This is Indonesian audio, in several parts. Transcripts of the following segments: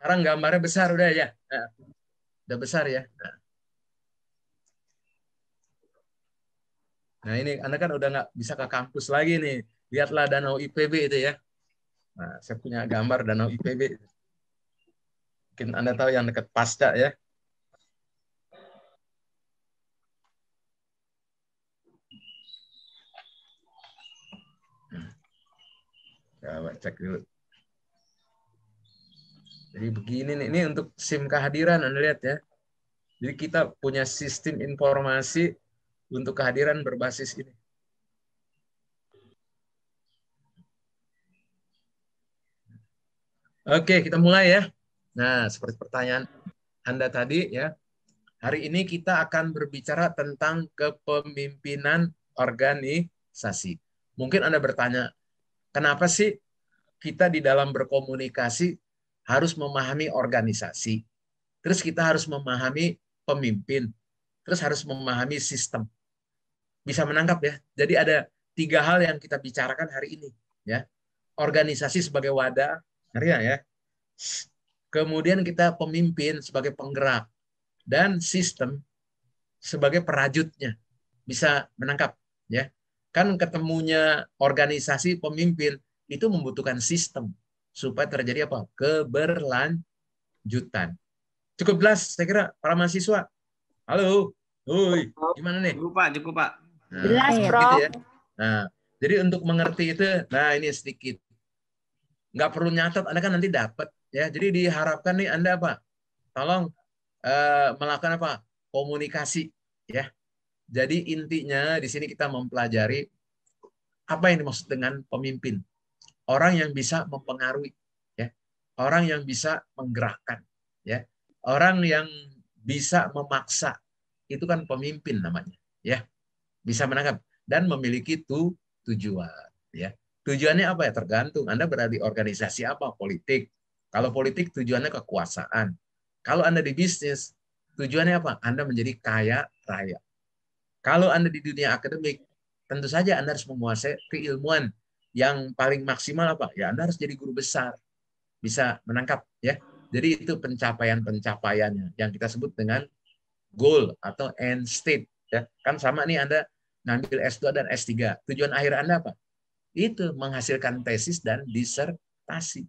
Sekarang gambarnya besar udah ya. Nah, udah besar ya. Nah ini Anda kan udah nggak bisa ke kampus lagi nih. Lihatlah Danau IPB itu ya. Nah, saya punya gambar Danau IPB. Mungkin Anda tahu yang dekat Pasca ya. Coba cek dulu. Jadi begini nih, ini untuk SIM kehadiran Anda lihat ya. Jadi kita punya sistem informasi untuk kehadiran berbasis ini. Oke, kita mulai ya. Nah, seperti pertanyaan Anda tadi ya. Hari ini kita akan berbicara tentang kepemimpinan organisasi. Mungkin Anda bertanya, kenapa sih kita di dalam berkomunikasi harus memahami organisasi? Terus kita harus memahami pemimpin. Terus harus memahami sistem. Bisa menangkap ya. Jadi ada 3 hal yang kita bicarakan hari ini. Ya, organisasi sebagai wadah, ya. Kemudian kita pemimpin sebagai penggerak dan sistem sebagai perajutnya. Bisa menangkap ya. Kan ketemunya organisasi pemimpin itu membutuhkan sistem supaya terjadi apa? Keberlanjutan. Cukup jelas saya kira para mahasiswa. Halo. Hui, gimana nih? Cukup Pak. Nah, Jelas, seperti Prof. itu ya. Nah, jadi untuk mengerti itu, nah ini sedikit. Nggak perlu nyatat, Anda kan nanti dapat ya. Jadi diharapkan nih Anda apa? Tolong melakukan apa? Komunikasi ya. Jadi intinya di sini kita mempelajari apa yang dimaksud dengan pemimpin. Orang yang bisa mempengaruhi ya. Orang yang bisa menggerakkan ya. Orang yang bisa memaksa. Itu kan pemimpin namanya ya. Bisa menangkap dan memiliki tujuan ya. Tujuannya apa ya? Tergantung Anda berada di organisasi apa, politik. Kalau politik tujuannya kekuasaan. Kalau Anda di bisnis, tujuannya apa? Anda menjadi kaya raya. Kalau Anda di dunia akademik, tentu saja Anda harus menguasai keilmuan yang paling maksimal apa? Ya Anda harus jadi guru besar. Bisa menangkap ya. Jadi itu pencapaian-pencapaiannya yang kita sebut dengan goal atau end state ya. Kan sama nih Anda ngambil S2 dan S3. Tujuan akhir Anda apa? Itu menghasilkan tesis dan disertasi.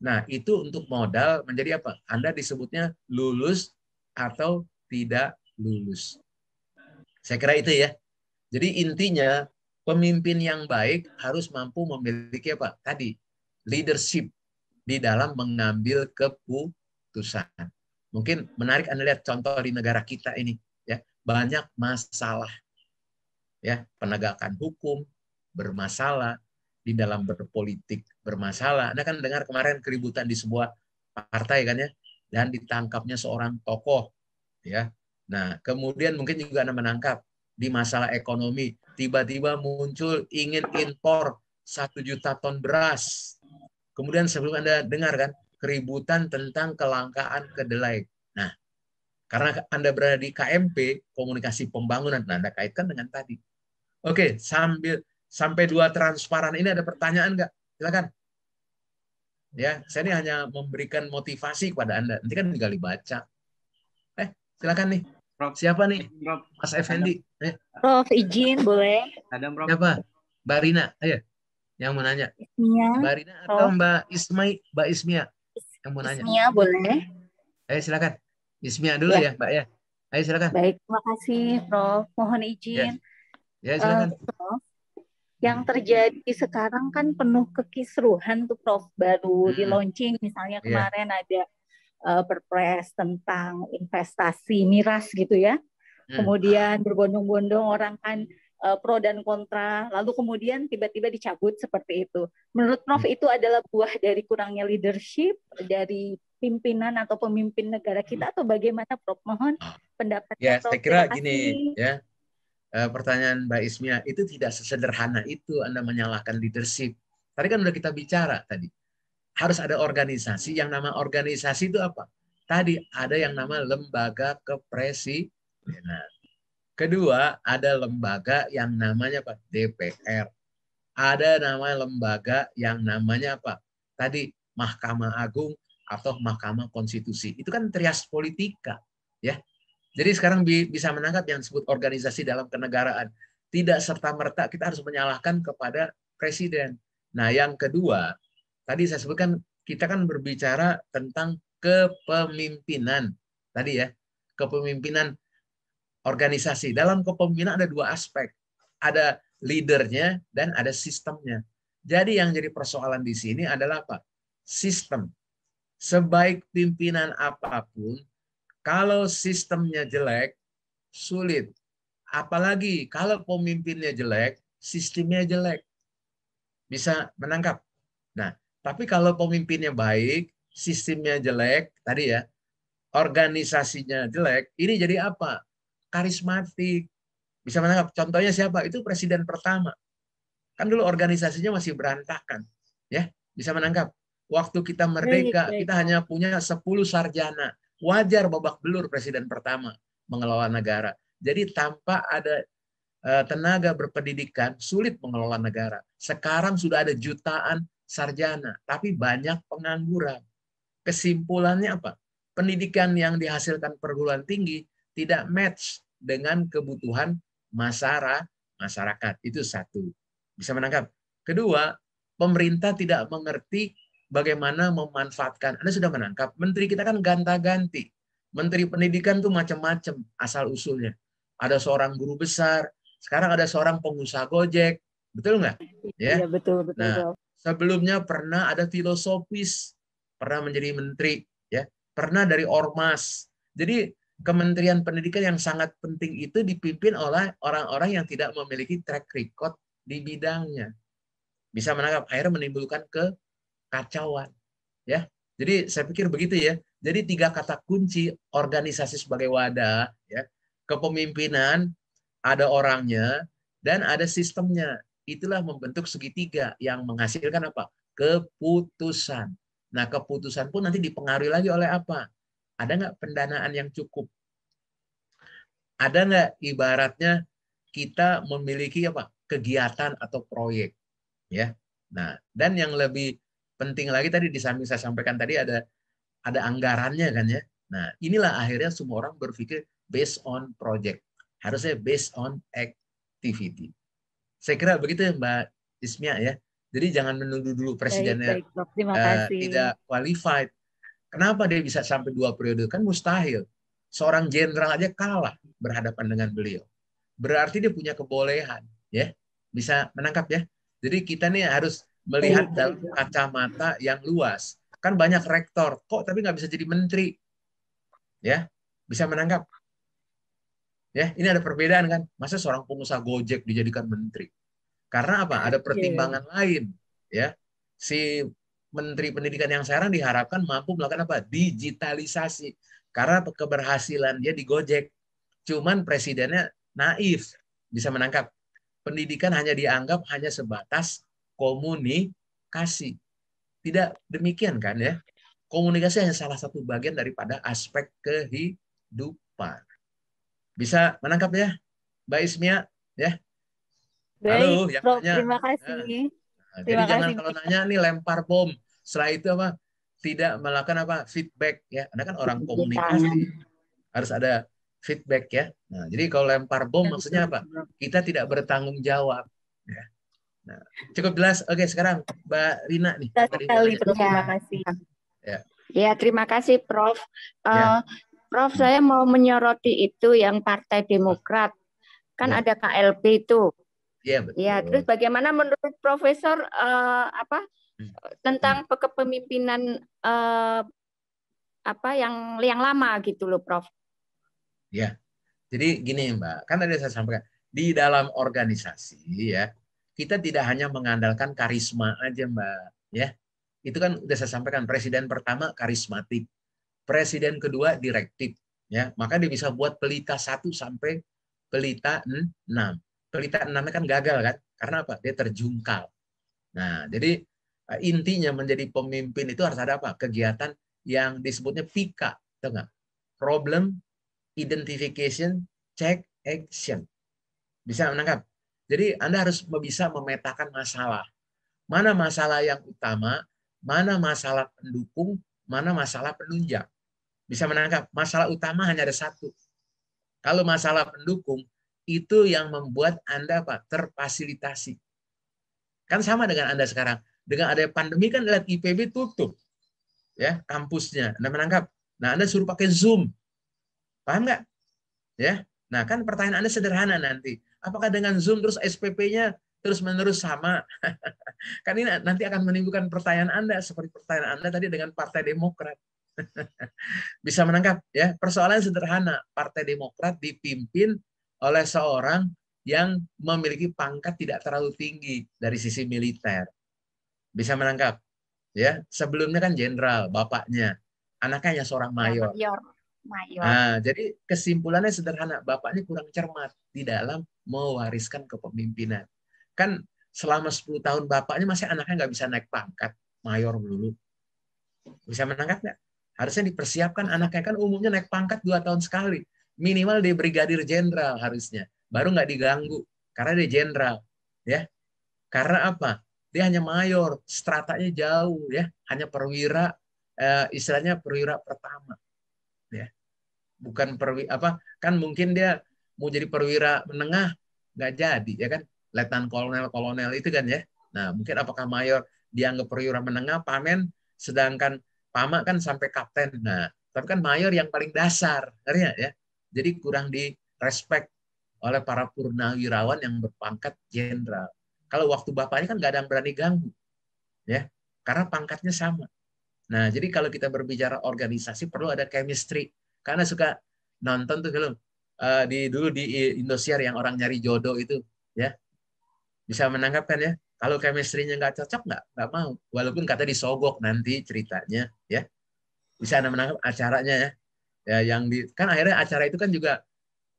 Nah, itu untuk modal menjadi apa? Anda disebutnya lulus atau tidak lulus. Saya kira itu ya. Jadi intinya pemimpin yang baik harus mampu memiliki apa? Tadi leadership di dalam mengambil keputusan. Mungkin menarik Anda lihat contoh di negara kita ini ya. Banyak masalah ya, penegakan hukum bermasalah, di dalam berpolitik bermasalah. Anda kan dengar kemarin keributan di sebuah partai kan ya, dan ditangkapnya seorang tokoh ya. Nah, kemudian mungkin juga Anda menangkap di masalah ekonomi, tiba-tiba muncul ingin impor 1 juta ton beras. Kemudian sebelum Anda dengar kan keributan tentang kelangkaan kedelai. Nah, karena Anda berada di KMP, komunikasi pembangunan, nah Anda kaitkan dengan tadi. Oke, sampai 2 transparan ini ada pertanyaan nggak? Silakan. Ya, saya ini hanya memberikan motivasi kepada Anda. Nanti kan tinggal dibaca. Silakan nih. Prof. Siapa nih? Prof. Mas Effendi. Prof, izin boleh? Ada, Prof. Siapa? Mbak Rina. Ayo. Yang mau nanya. Ismia. Mbak Rina atau Mbak Ismia? Yang mau nanya. Ismia boleh? Ayo silakan. Ismia dulu ya, Mbak ya. Ayo silakan. Baik, terima kasih Prof. Mohon izin. Ya silakan. Prof, yang terjadi sekarang kan penuh kekisruhan tuh Prof. Baru di launching misalnya kemarin ada perpres tentang investasi miras gitu ya. Kemudian berbondong-bondong orang kan pro dan kontra, lalu kemudian tiba-tiba dicabut seperti itu. Menurut Prof itu adalah buah dari kurangnya leadership dari pimpinan atau pemimpin negara kita atau bagaimana Prof? Mohon pendapatnya Prof. Ya, saya kira gini ya. Pertanyaan Mbak Ismia itu tidak sesederhana itu Anda menyalahkan leadership. Tadi kan udah kita bicara tadi. Harus ada organisasi. Yang nama organisasi itu apa? Tadi ada yang nama lembaga kepresidenan. Kedua, ada lembaga yang namanya apa? DPR. Ada nama lembaga yang namanya apa? Tadi Mahkamah Agung atau Mahkamah Konstitusi. Itu kan trias politika, ya. Jadi sekarang bisa menangkap yang disebut organisasi dalam kenegaraan. Tidak serta-merta kita harus menyalahkan kepada presiden. Nah, yang kedua, tadi saya sebutkan kita kan berbicara tentang kepemimpinan. Tadi ya, kepemimpinan organisasi. Dalam kepemimpinan ada dua aspek. Ada leadernya dan ada sistemnya. Jadi yang jadi persoalan di sini adalah apa? Sistem. Sebaik pimpinan apapun, kalau sistemnya jelek, sulit. Apalagi kalau pemimpinnya jelek, sistemnya jelek. Bisa menangkap. Nah, tapi kalau pemimpinnya baik, sistemnya jelek, tadi ya, organisasinya jelek, ini jadi apa? Karismatik. Bisa menangkap. Contohnya siapa? Itu presiden pertama. Kan dulu organisasinya masih berantakan. Ya, bisa menangkap. Waktu kita merdeka, kita hanya punya 10 sarjana. Wajar babak belur presiden pertama mengelola negara. Jadi tanpa ada tenaga berpendidikan, sulit mengelola negara. Sekarang sudah ada jutaan sarjana, tapi banyak pengangguran. Kesimpulannya apa? Pendidikan yang dihasilkan perguruan tinggi tidak match dengan kebutuhan masyarakat. Itu satu. Bisa menangkap. Kedua, pemerintah tidak mengerti bagaimana memanfaatkan. Anda sudah menangkap, menteri kita kan ganta-ganti. Menteri pendidikan tuh macam-macam asal-usulnya. Ada seorang guru besar, sekarang ada seorang pengusaha Gojek. Betul nggak? Ya. Iya, betul, betul. Nah, sebelumnya pernah ada filosofis, pernah menjadi menteri, ya. Pernah dari ormas. Jadi Kementerian Pendidikan yang sangat penting itu dipimpin oleh orang-orang yang tidak memiliki track record di bidangnya. Bisa menangkap, akhirnya menimbulkan kekacauan. Ya. Jadi saya pikir begitu ya. Jadi 3 kata kunci organisasi sebagai wadah, ya. Kepemimpinan, ada orangnya, dan ada sistemnya. Itulah membentuk segitiga yang menghasilkan apa? Keputusan. Nah, keputusan pun nanti dipengaruhi lagi oleh apa? Ada nggak pendanaan yang cukup? Ada nggak ibaratnya kita memiliki apa? Kegiatan atau proyek, ya. Nah, dan yang lebih penting lagi tadi di samping saya sampaikan tadi ada anggarannya kan ya. Nah, inilah akhirnya semua orang berpikir based on project. Harusnya based on activity. Saya kira begitu ya Mbak Ismia ya. Jadi jangan menuduh dulu presidennya Baik, Prof. Terima kasih. tidak qualified. Kenapa dia bisa sampai 2 periode? Kan mustahil. Seorang jenderal aja kalah berhadapan dengan beliau. Berarti dia punya kebolehan, ya. Bisa menangkap ya. Jadi kita nih harus melihat dalam kacamata yang luas. Kan banyak rektor, kok tapi nggak bisa jadi menteri, ya. Bisa menangkap. Ya, ini ada perbedaan kan. Masa seorang pengusaha Gojek dijadikan menteri? Karena apa? Ada pertimbangan lain, ya. Si Menteri Pendidikan yang sekarang diharapkan mampu melakukan apa? Digitalisasi. Karena keberhasilan dia di Gojek. Cuman presidennya naif, bisa menangkap. Pendidikan hanya dianggap hanya sebatas komunikasi. Tidak demikian kan ya? Komunikasi hanya salah satu bagian daripada aspek kehidupan. Bisa menangkap ya, Mbak Ismia? Ya. Halo, Baik, yang Prof. nanya. Terima Nah, kasih. jadi Terima jangan kasih. kalau nanya nih lempar bom. Setelah itu apa? Tidak melakukan apa? Feedback ya. Anda kan orang komunikasi. Harus ada feedback ya. Nah, jadi kalau lempar bom maksudnya apa? Kita tidak bertanggung jawab. Ya. Nah, cukup jelas. Oke, sekarang Mbak Rina nih. Tadi mau Sekali, nanya. Prof. Terima kasih. Ya. Ya, terima kasih, Prof. Ya. Prof, saya mau menyoroti itu yang Partai Demokrat. Kan Ya. ada KLP itu. Iya, betul. Ya, terus bagaimana menurut Profesor tentang kepemimpinan yang lama gitu loh, Prof. Ya. Jadi gini, Mbak. Kan tadi saya sampaikan di dalam organisasi ya, kita tidak hanya mengandalkan karisma aja, Mbak, ya. Itu kan udah saya sampaikan, presiden pertama karismatik, presiden kedua direktif, ya. Maka dia bisa buat pelita 1 sampai pelita 6. Pelita 6-nya kan gagal kan? Karena apa? Dia terjungkal. Nah, jadi intinya menjadi pemimpin itu harus ada apa? Kegiatan yang disebutnya PIKA, tahu nggak? Problem Identification, Check, Action. Bisa menangkap? Jadi Anda harus bisa memetakan masalah. Mana masalah yang utama, mana masalah pendukung, mana masalah penunjang. Bisa menangkap masalah utama hanya ada satu. Kalau masalah pendukung itu yang membuat Anda terfasilitasi. Kan sama dengan Anda sekarang. Dengan ada pandemi kan lihat IPB tutup ya kampusnya. Anda menangkap. Nah, Anda suruh pakai Zoom. Paham nggak? Ya. Nah, kan pertanyaan Anda sederhana nanti. Apakah dengan Zoom terus SPP-nya terus-menerus sama? Kan ini nanti akan menimbulkan pertanyaan Anda seperti pertanyaan Anda tadi dengan Partai Demokrat. Bisa menangkap ya, persoalan sederhana. Partai Demokrat dipimpin oleh seorang yang memiliki pangkat tidak terlalu tinggi dari sisi militer. Bisa menangkap ya. Sebelumnya kan jenderal bapaknya, anaknya hanya seorang mayor. Mayor. Nah, jadi kesimpulannya sederhana, bapaknya kurang cermat di dalam mewariskan kepemimpinan. Kan selama 10 tahun bapaknya masih anaknya nggak bisa naik pangkat, mayor dulu. Bisa menangkap nggak? Harusnya dipersiapkan anaknya, kan umumnya naik pangkat 2 tahun sekali. Minimal dia brigadir jenderal harusnya. Baru nggak diganggu karena dia jenderal. Ya. Karena apa? Dia hanya mayor, stratanya jauh ya, hanya perwira istilahnya perwira pertama. Ya. Bukan kan mungkin dia mau jadi perwira menengah nggak jadi ya kan, letnan kolonel itu kan ya. Nah, mungkin apakah mayor dianggap perwira menengah, pamen, sedangkan pamak kan sampai kapten. Nah, tapi kan mayor yang paling dasar, ya. Jadi kurang di respect oleh para purnawirawan yang berpangkat jenderal. Kalau waktu bapaknya kan nggak ada yang berani ganggu, ya, karena pangkatnya sama. Nah, jadi kalau kita berbicara organisasi perlu ada chemistry. Karena suka nonton tuh film dulu di Indosiar yang orang nyari jodoh itu, ya. Bisa menangkapkan ya. Kalau chemistry-nya nggak cocok, nggak mau. Walaupun kata disogok nanti ceritanya, ya. Bisa Anda menangkap acaranya ya. Ya yang kan akhirnya acara itu kan juga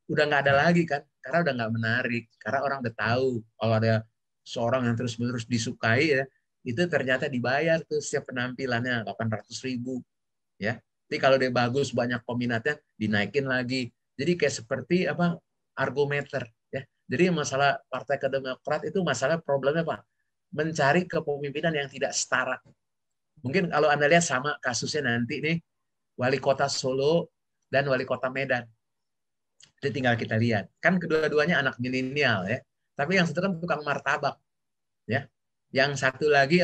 udah nggak ada lagi kan, karena udah nggak menarik. Karena orang udah tahu kalau ada seorang yang terus-menerus disukai ya, itu ternyata dibayar tuh setiap penampilannya 800.000 ya. Jadi kalau dia bagus banyak peminatnya dinaikin lagi. Jadi kayak seperti argometer ya. Jadi masalah Partai Demokrat itu masalah problemnya mencari kepemimpinan yang tidak setara. Mungkin kalau Anda lihat sama kasusnya nanti nih wali kota Solo dan wali kota Medan. Jadi tinggal kita lihat. Kan kedua-duanya anak milenial ya. Tapi yang satu kan tukang martabak ya. Yang satu lagi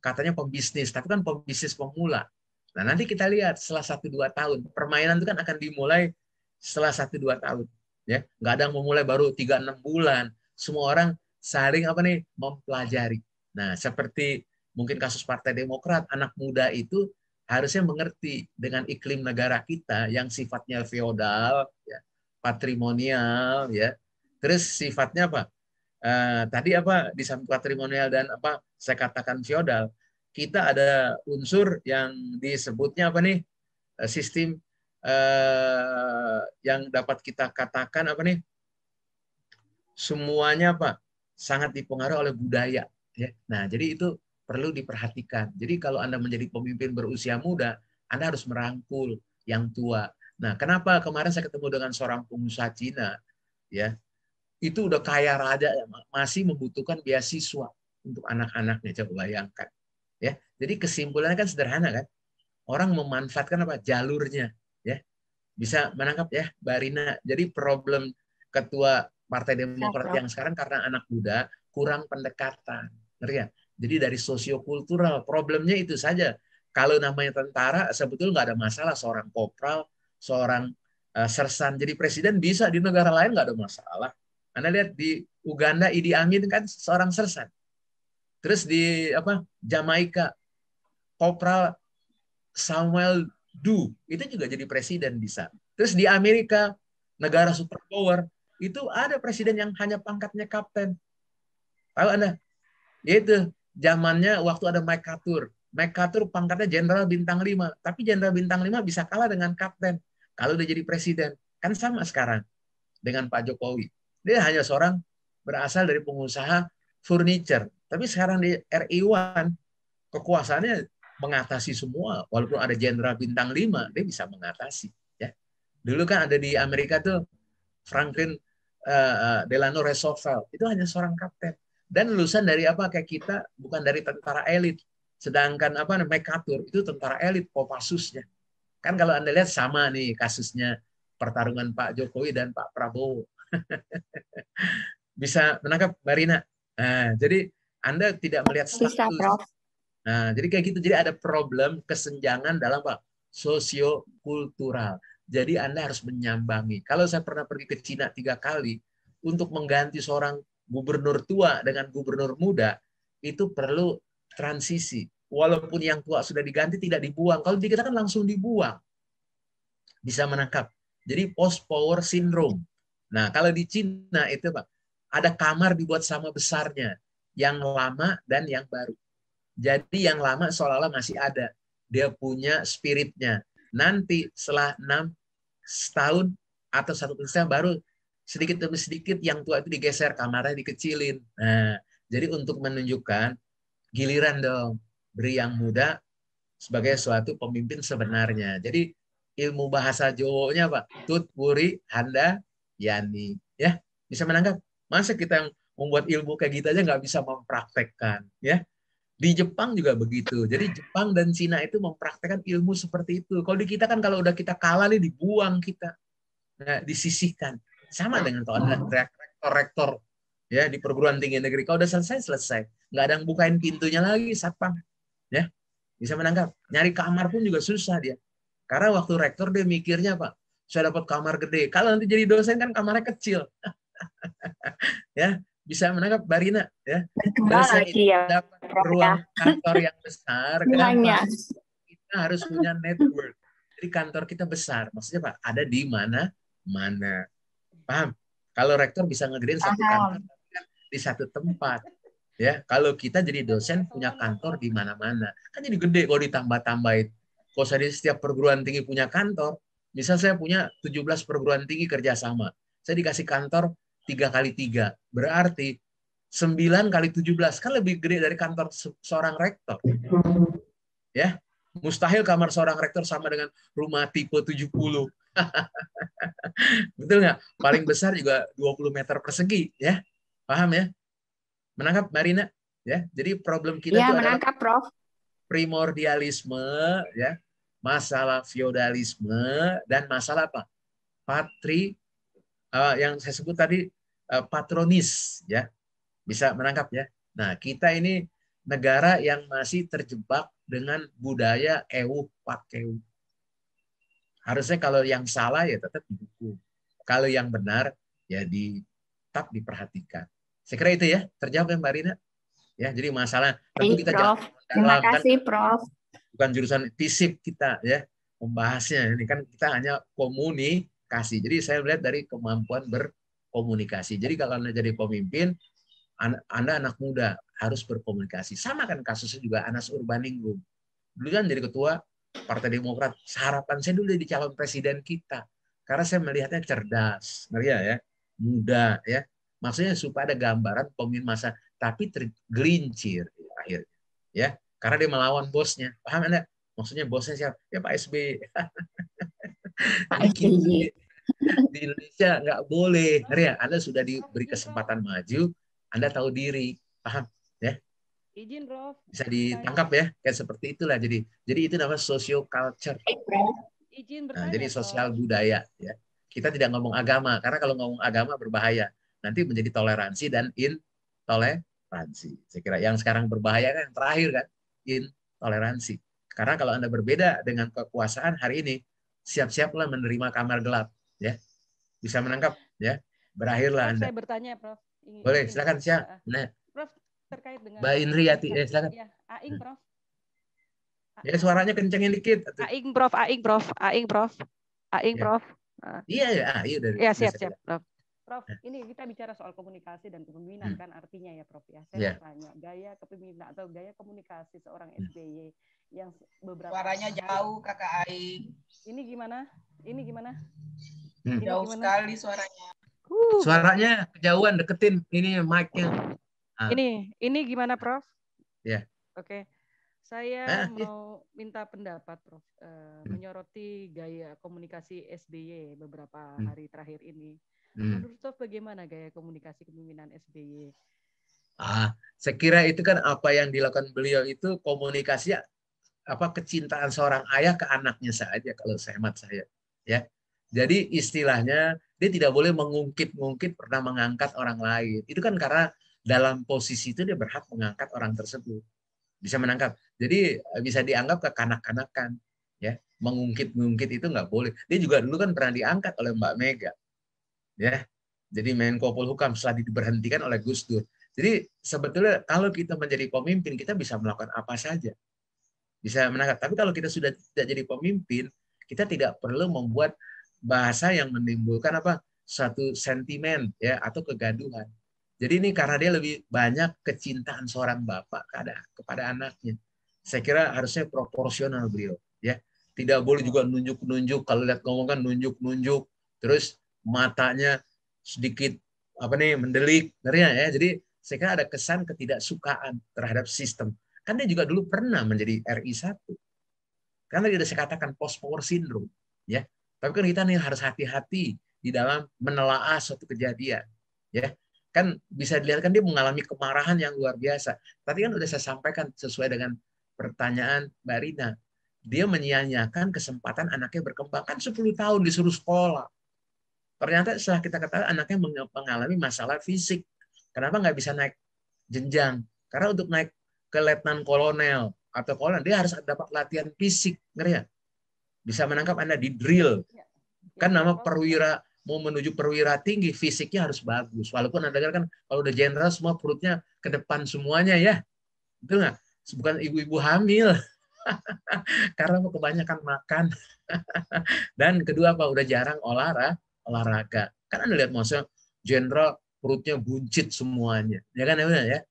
katanya pembisnis, tapi kan pembisnis pemula. Nah, nanti kita lihat setelah 1-2 tahun. Permainan itu kan akan dimulai setelah 1-2 tahun. Ya, nggak ada yang memulai baru 3-6 bulan. Semua orang saling mempelajari. Nah, seperti mungkin kasus Partai Demokrat, anak muda itu harusnya mengerti dengan iklim negara kita yang sifatnya feodal, ya, patrimonial, ya. Terus sifatnya tadi di samping patrimonial dan saya katakan feodal, kita ada unsur yang disebutnya sistem yang dapat kita katakan semuanya sangat dipengaruhi oleh budaya ya. Nah, jadi itu perlu diperhatikan. Jadi kalau Anda menjadi pemimpin berusia muda, Anda harus merangkul yang tua. Nah, kenapa kemarin saya ketemu dengan seorang pengusaha Cina ya, itu udah kaya raya, masih membutuhkan beasiswa untuk anak-anaknya. Coba bayangkan ya. Jadi kesimpulannya kan sederhana kan, orang memanfaatkan jalurnya ya. Bisa menangkap ya Mbak Rina. Jadi problem ketua Partai Demokrat yang sekarang karena anak muda kurang pendekatan, ngerti ya? Jadi dari sosiokultural problemnya itu saja. Kalau namanya tentara sebetulnya nggak ada masalah, seorang kopral, seorang sersan jadi presiden bisa, di negara lain nggak ada masalah. Anda lihat di Uganda Idi Amin kan seorang sersan. Terus di Jamaika Kopral Samuel Doe itu juga jadi presiden bisa. Terus di Amerika negara superpower itu ada presiden yang hanya pangkatnya kapten. Tahu Anda? Yaitu zamannya waktu ada MacArthur. MacArthur pangkatnya jenderal bintang 5, tapi jenderal bintang 5 bisa kalah dengan kapten kalau dia jadi presiden. Kan sama sekarang dengan Pak Jokowi. Dia hanya seorang berasal dari pengusaha furniture. Tapi sekarang di RI1, kekuasaannya mengatasi semua. Walaupun ada jenderal bintang 5, dia bisa mengatasi. Ya. Dulu kan ada di Amerika tuh Franklin Delano Roosevelt. Itu hanya seorang kapten. Dan lulusan dari kayak kita, bukan dari tentara elit. Sedangkan MacArthur itu tentara elit Kopassusnya. Kan kalau Anda lihat sama nih kasusnya pertarungan Pak Jokowi dan Pak Prabowo. Bisa menangkap Mbak Rina? Nah, jadi Anda tidak melihat Bisa, status. Prof. Nah, jadi kayak gitu. Jadi ada problem kesenjangan dalam sosiokultural. Jadi Anda harus menyambangi. Kalau saya pernah pergi ke Cina 3 kali, untuk mengganti seorang gubernur tua dengan gubernur muda, itu perlu transisi. Walaupun yang tua sudah diganti, tidak dibuang. Kalau di kita kan langsung dibuang. Bisa menangkap. Jadi post-power syndrome. Nah, kalau di Cina itu Pak, ada kamar dibuat sama besarnya. Yang lama dan yang baru. Jadi yang lama seolah-olah masih ada. Dia punya spiritnya. Nanti setelah 6 setahun atau 1 tahun baru sedikit demi sedikit yang tua itu digeser, kamarnya dikecilin. Nah, jadi untuk menunjukkan giliran dong beri yang muda sebagai suatu pemimpin sebenarnya. Jadi ilmu bahasa Jawanya Pak, tut wuri handa yani, ya bisa menangkap. Masa kita yang membuat ilmu kayak gitu aja nggak bisa mempraktekkan, ya. Di Jepang juga begitu. Jadi Jepang dan Cina itu mempraktekkan ilmu seperti itu. Kalau di kita kan kalau udah kita kalah nih dibuang kita, nah, disisihkan. Sama dengan kalau ada rektor-rektor ya di perguruan tinggi negeri, kalau udah selesai, nggak ada yang bukain pintunya lagi satpam, ya bisa menangkap. Nyari kamar pun juga susah dia. Karena waktu rektor dia mikirnya Pak, saya dapat kamar gede. Kalau nanti jadi dosen kan kamarnya kecil, ya bisa menangkap Barina, ya. Dosen itu Lagi ya, dapat Prof ya. ruang kantor yang besar, Nilainya. kenapa? Kita harus punya network. Jadi kantor kita besar, maksudnya Pak, ada di mana. Paham? Kalau rektor bisa ngegedein satu kantor Paham. di satu tempat. Ya, kalau kita jadi dosen punya kantor di mana-mana, kan jadi gede kalau ditambah-tambahin. Kalau saya di setiap perguruan tinggi punya kantor, misal saya punya 17 perguruan tinggi kerjasama, saya dikasih kantor 3 kali 3, berarti 9 kali 17, kan lebih gede dari kantor seorang rektor. Ya, mustahil kamar seorang rektor sama dengan rumah tipe 70. Betul nggak? Paling besar juga 20 meter persegi, ya. Paham ya? Menangkap Marina? Ya, jadi problem kita Ya, itu adalah menangkap, Prof. primordialisme, ya, masalah feodalisme dan masalah apa? Yang saya sebut tadi patronis, ya, bisa menangkap ya. Nah, kita ini negara yang masih terjebak dengan budaya ewuh pakewuh. Harusnya kalau yang salah ya tetap dihukum. Kalau yang benar ya tetap diperhatikan. Saya kira itu ya, terjawab ya Mbak Rina. Ya, jadi masalah tentu Baik, kita Prof. jangan Terima mendalam kan, kasih, Prof. bukan jurusan fisik kita ya membahasnya. Ini kan kita hanya komunikasi. Jadi saya melihat dari kemampuan berkomunikasi. Jadi kalau Anda jadi pemimpin, Anda anak muda harus berkomunikasi. Sama kan kasusnya juga Anas Urbaningrum. Dulu kan jadi ketua Partai Demokrat. Harapan saya dulu jadi calon presiden kita. Karena saya melihatnya cerdas, ya, muda, ya. Maksudnya supaya ada gambaran pemimpin masa, tapi tergelincir akhirnya, ya. Karena dia melawan bosnya. Paham Anda? Maksudnya bosnya siapa? Ya Pak SBY. Pak Jadi kita SBY. di Indonesia nggak boleh. Ya, Anda sudah diberi Izin, Prof. kesempatan maju, Anda tahu diri. Paham? Ya. Izin, Prof. Bisa ditangkap ya, kayak seperti itulah. Jadi itu namanya social culture. Baik, Prof. Izin Nah, jadi bertanya, sosial Prof. budaya ya. Kita tidak ngomong agama karena kalau ngomong agama berbahaya. Nanti menjadi toleransi dan intoleransi. Saya kira yang sekarang berbahaya kan yang terakhir kan intoleransi. Karena kalau Anda berbeda dengan kekuasaan hari ini, siap-siaplah menerima kamar gelap ya. Bisa menangkap ya. Berakhirlah Prof, Anda. saya bertanya, Prof. Boleh, Izin, silakan Prof. siap. Nah, Prof, terkait dengan Mbak Indriyati, silakan. ya, Aing, Prof. Ya suaranya kencengin dikit. Aing, Prof. Aing, Prof. Aing, Prof. Aing, Ya. Prof. Iya ya, iya dari Ya, bisa. siap, Prof. Prof, ini kita bicara soal komunikasi dan kepemimpinan kan artinya ya, Prof ya. Saya bertanya, gaya kepemimpinan atau gaya komunikasi seorang SBY yang beberapa suaranya jauh Kakak Aing. Ini gimana? Ini gimana? Jauh sekali suaranya. Suaranya kejauhan, deketin ini mic-nya. Ini gimana, Prof? Ya. Oke. Saya mau minta pendapat, Prof. Menyoroti gaya komunikasi SBY beberapa hari terakhir ini. Menurut Prof bagaimana gaya komunikasi kepemimpinan SBY? Saya kira itu kan apa yang dilakukan beliau itu komunikasi kecintaan seorang ayah ke anaknya saja kalau hemat saya, ya. Jadi istilahnya dia tidak boleh mengungkit-ungkit pernah mengangkat orang lain. Itu kan karena dalam posisi itu dia berhak mengangkat orang tersebut. Bisa menangkap. Jadi bisa dianggap kekanak-kanakan, ya. Mengungkit-ungkit itu nggak boleh. Dia juga dulu kan pernah diangkat oleh Mbak Mega, ya. Jadi Menko Polhukam setelah diberhentikan oleh Gus Dur. Jadi sebetulnya kalau kita menjadi pemimpin kita bisa melakukan apa saja. Bisa menangkap. Tapi kalau kita sudah tidak jadi pemimpin, kita tidak perlu membuat bahasa yang menimbulkan satu sentimen, ya, atau kegaduhan. Jadi ini karena dia lebih banyak kecintaan seorang bapak kepada anaknya. Saya kira harusnya proporsional beliau, ya. Tidak boleh juga nunjuk-nunjuk, kalau lihat ngomong kan nunjuk-nunjuk, terus matanya sedikit mendelik, ya. Jadi saya kira ada kesan ketidaksukaan terhadap sistem. Kan dia juga dulu pernah menjadi RI1. Karena dia saya katakan post power syndrome, ya. Tapi kan kita nih harus hati-hati di dalam menelaah suatu kejadian, ya. Kan bisa dilihat kan dia mengalami kemarahan yang luar biasa. Tadi kan udah saya sampaikan sesuai dengan pertanyaan Mbak Rina. Dia menyia-nyiakan kesempatan anaknya berkembang. Kan 10 tahun disuruh sekolah. Ternyata setelah kita ketahui anaknya mengalami masalah fisik. Kenapa nggak bisa naik jenjang? Karena untuk naik ke letnan kolonel atau kolonel dia harus dapat latihan fisik, ngerti ya? Bisa menangkap Anda di drill. Kan nama perwira mau menuju perwira tinggi fisiknya harus bagus. Walaupun Anda dengar kan kalau udah jenderal semua perutnya ke depan semuanya, ya. Betul nggak? Bukan ibu-ibu hamil. Karena kebanyakan makan. Dan kedua udah jarang olahraga. Kan Anda lihat maksudnya jenderal perutnya buncit semuanya. Ya kan ya?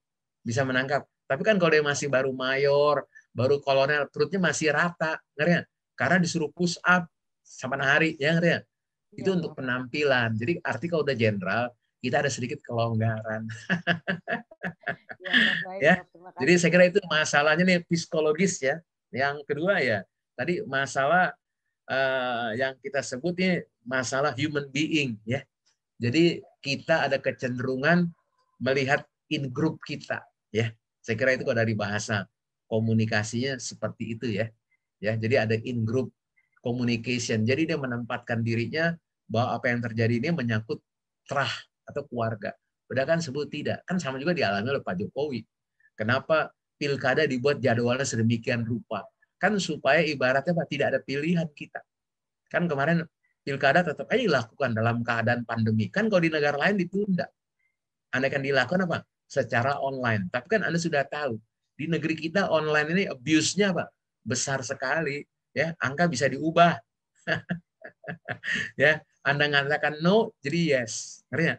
Bisa menangkap. Tapi kan kalau dia masih baru mayor, baru kolonel, perutnya masih rata, ngerti ya? Karena disuruh push up sama hari, ya ngerti ya? Itu untuk penampilan. Jadi arti kalau udah jenderal, kita ada sedikit kelonggaran. Ya. Jadi saya kira itu masalahnya nih psikologis, ya. Yang kedua ya, tadi masalah yang kita sebut ini masalah human being, ya. Jadi kita ada kecenderungan melihat in group kita, ya. Saya kira itu kalau dari bahasa komunikasinya seperti itu, ya. Ya, jadi ada in group communication. Jadi dia menempatkan dirinya bahwa apa yang terjadi ini menyangkut trah atau keluarga. Padahal kan sebut tidak. Kan sama juga dialami oleh Pak Jokowi. Kenapa pilkada dibuat jadwalnya sedemikian rupa? Kan supaya ibaratnya tidak ada pilihan kita. Kan kemarin pilkada tetap aja dilakukan dalam keadaan pandemi. Kan kalau di negara lain ditunda. Anda kan dilakukan secara online. Tapi kan Anda sudah tahu, di negeri kita online ini abuse-nya besar sekali. Ya, angka bisa diubah. Ya, Anda mengatakan no, jadi yes. Ngerti ya?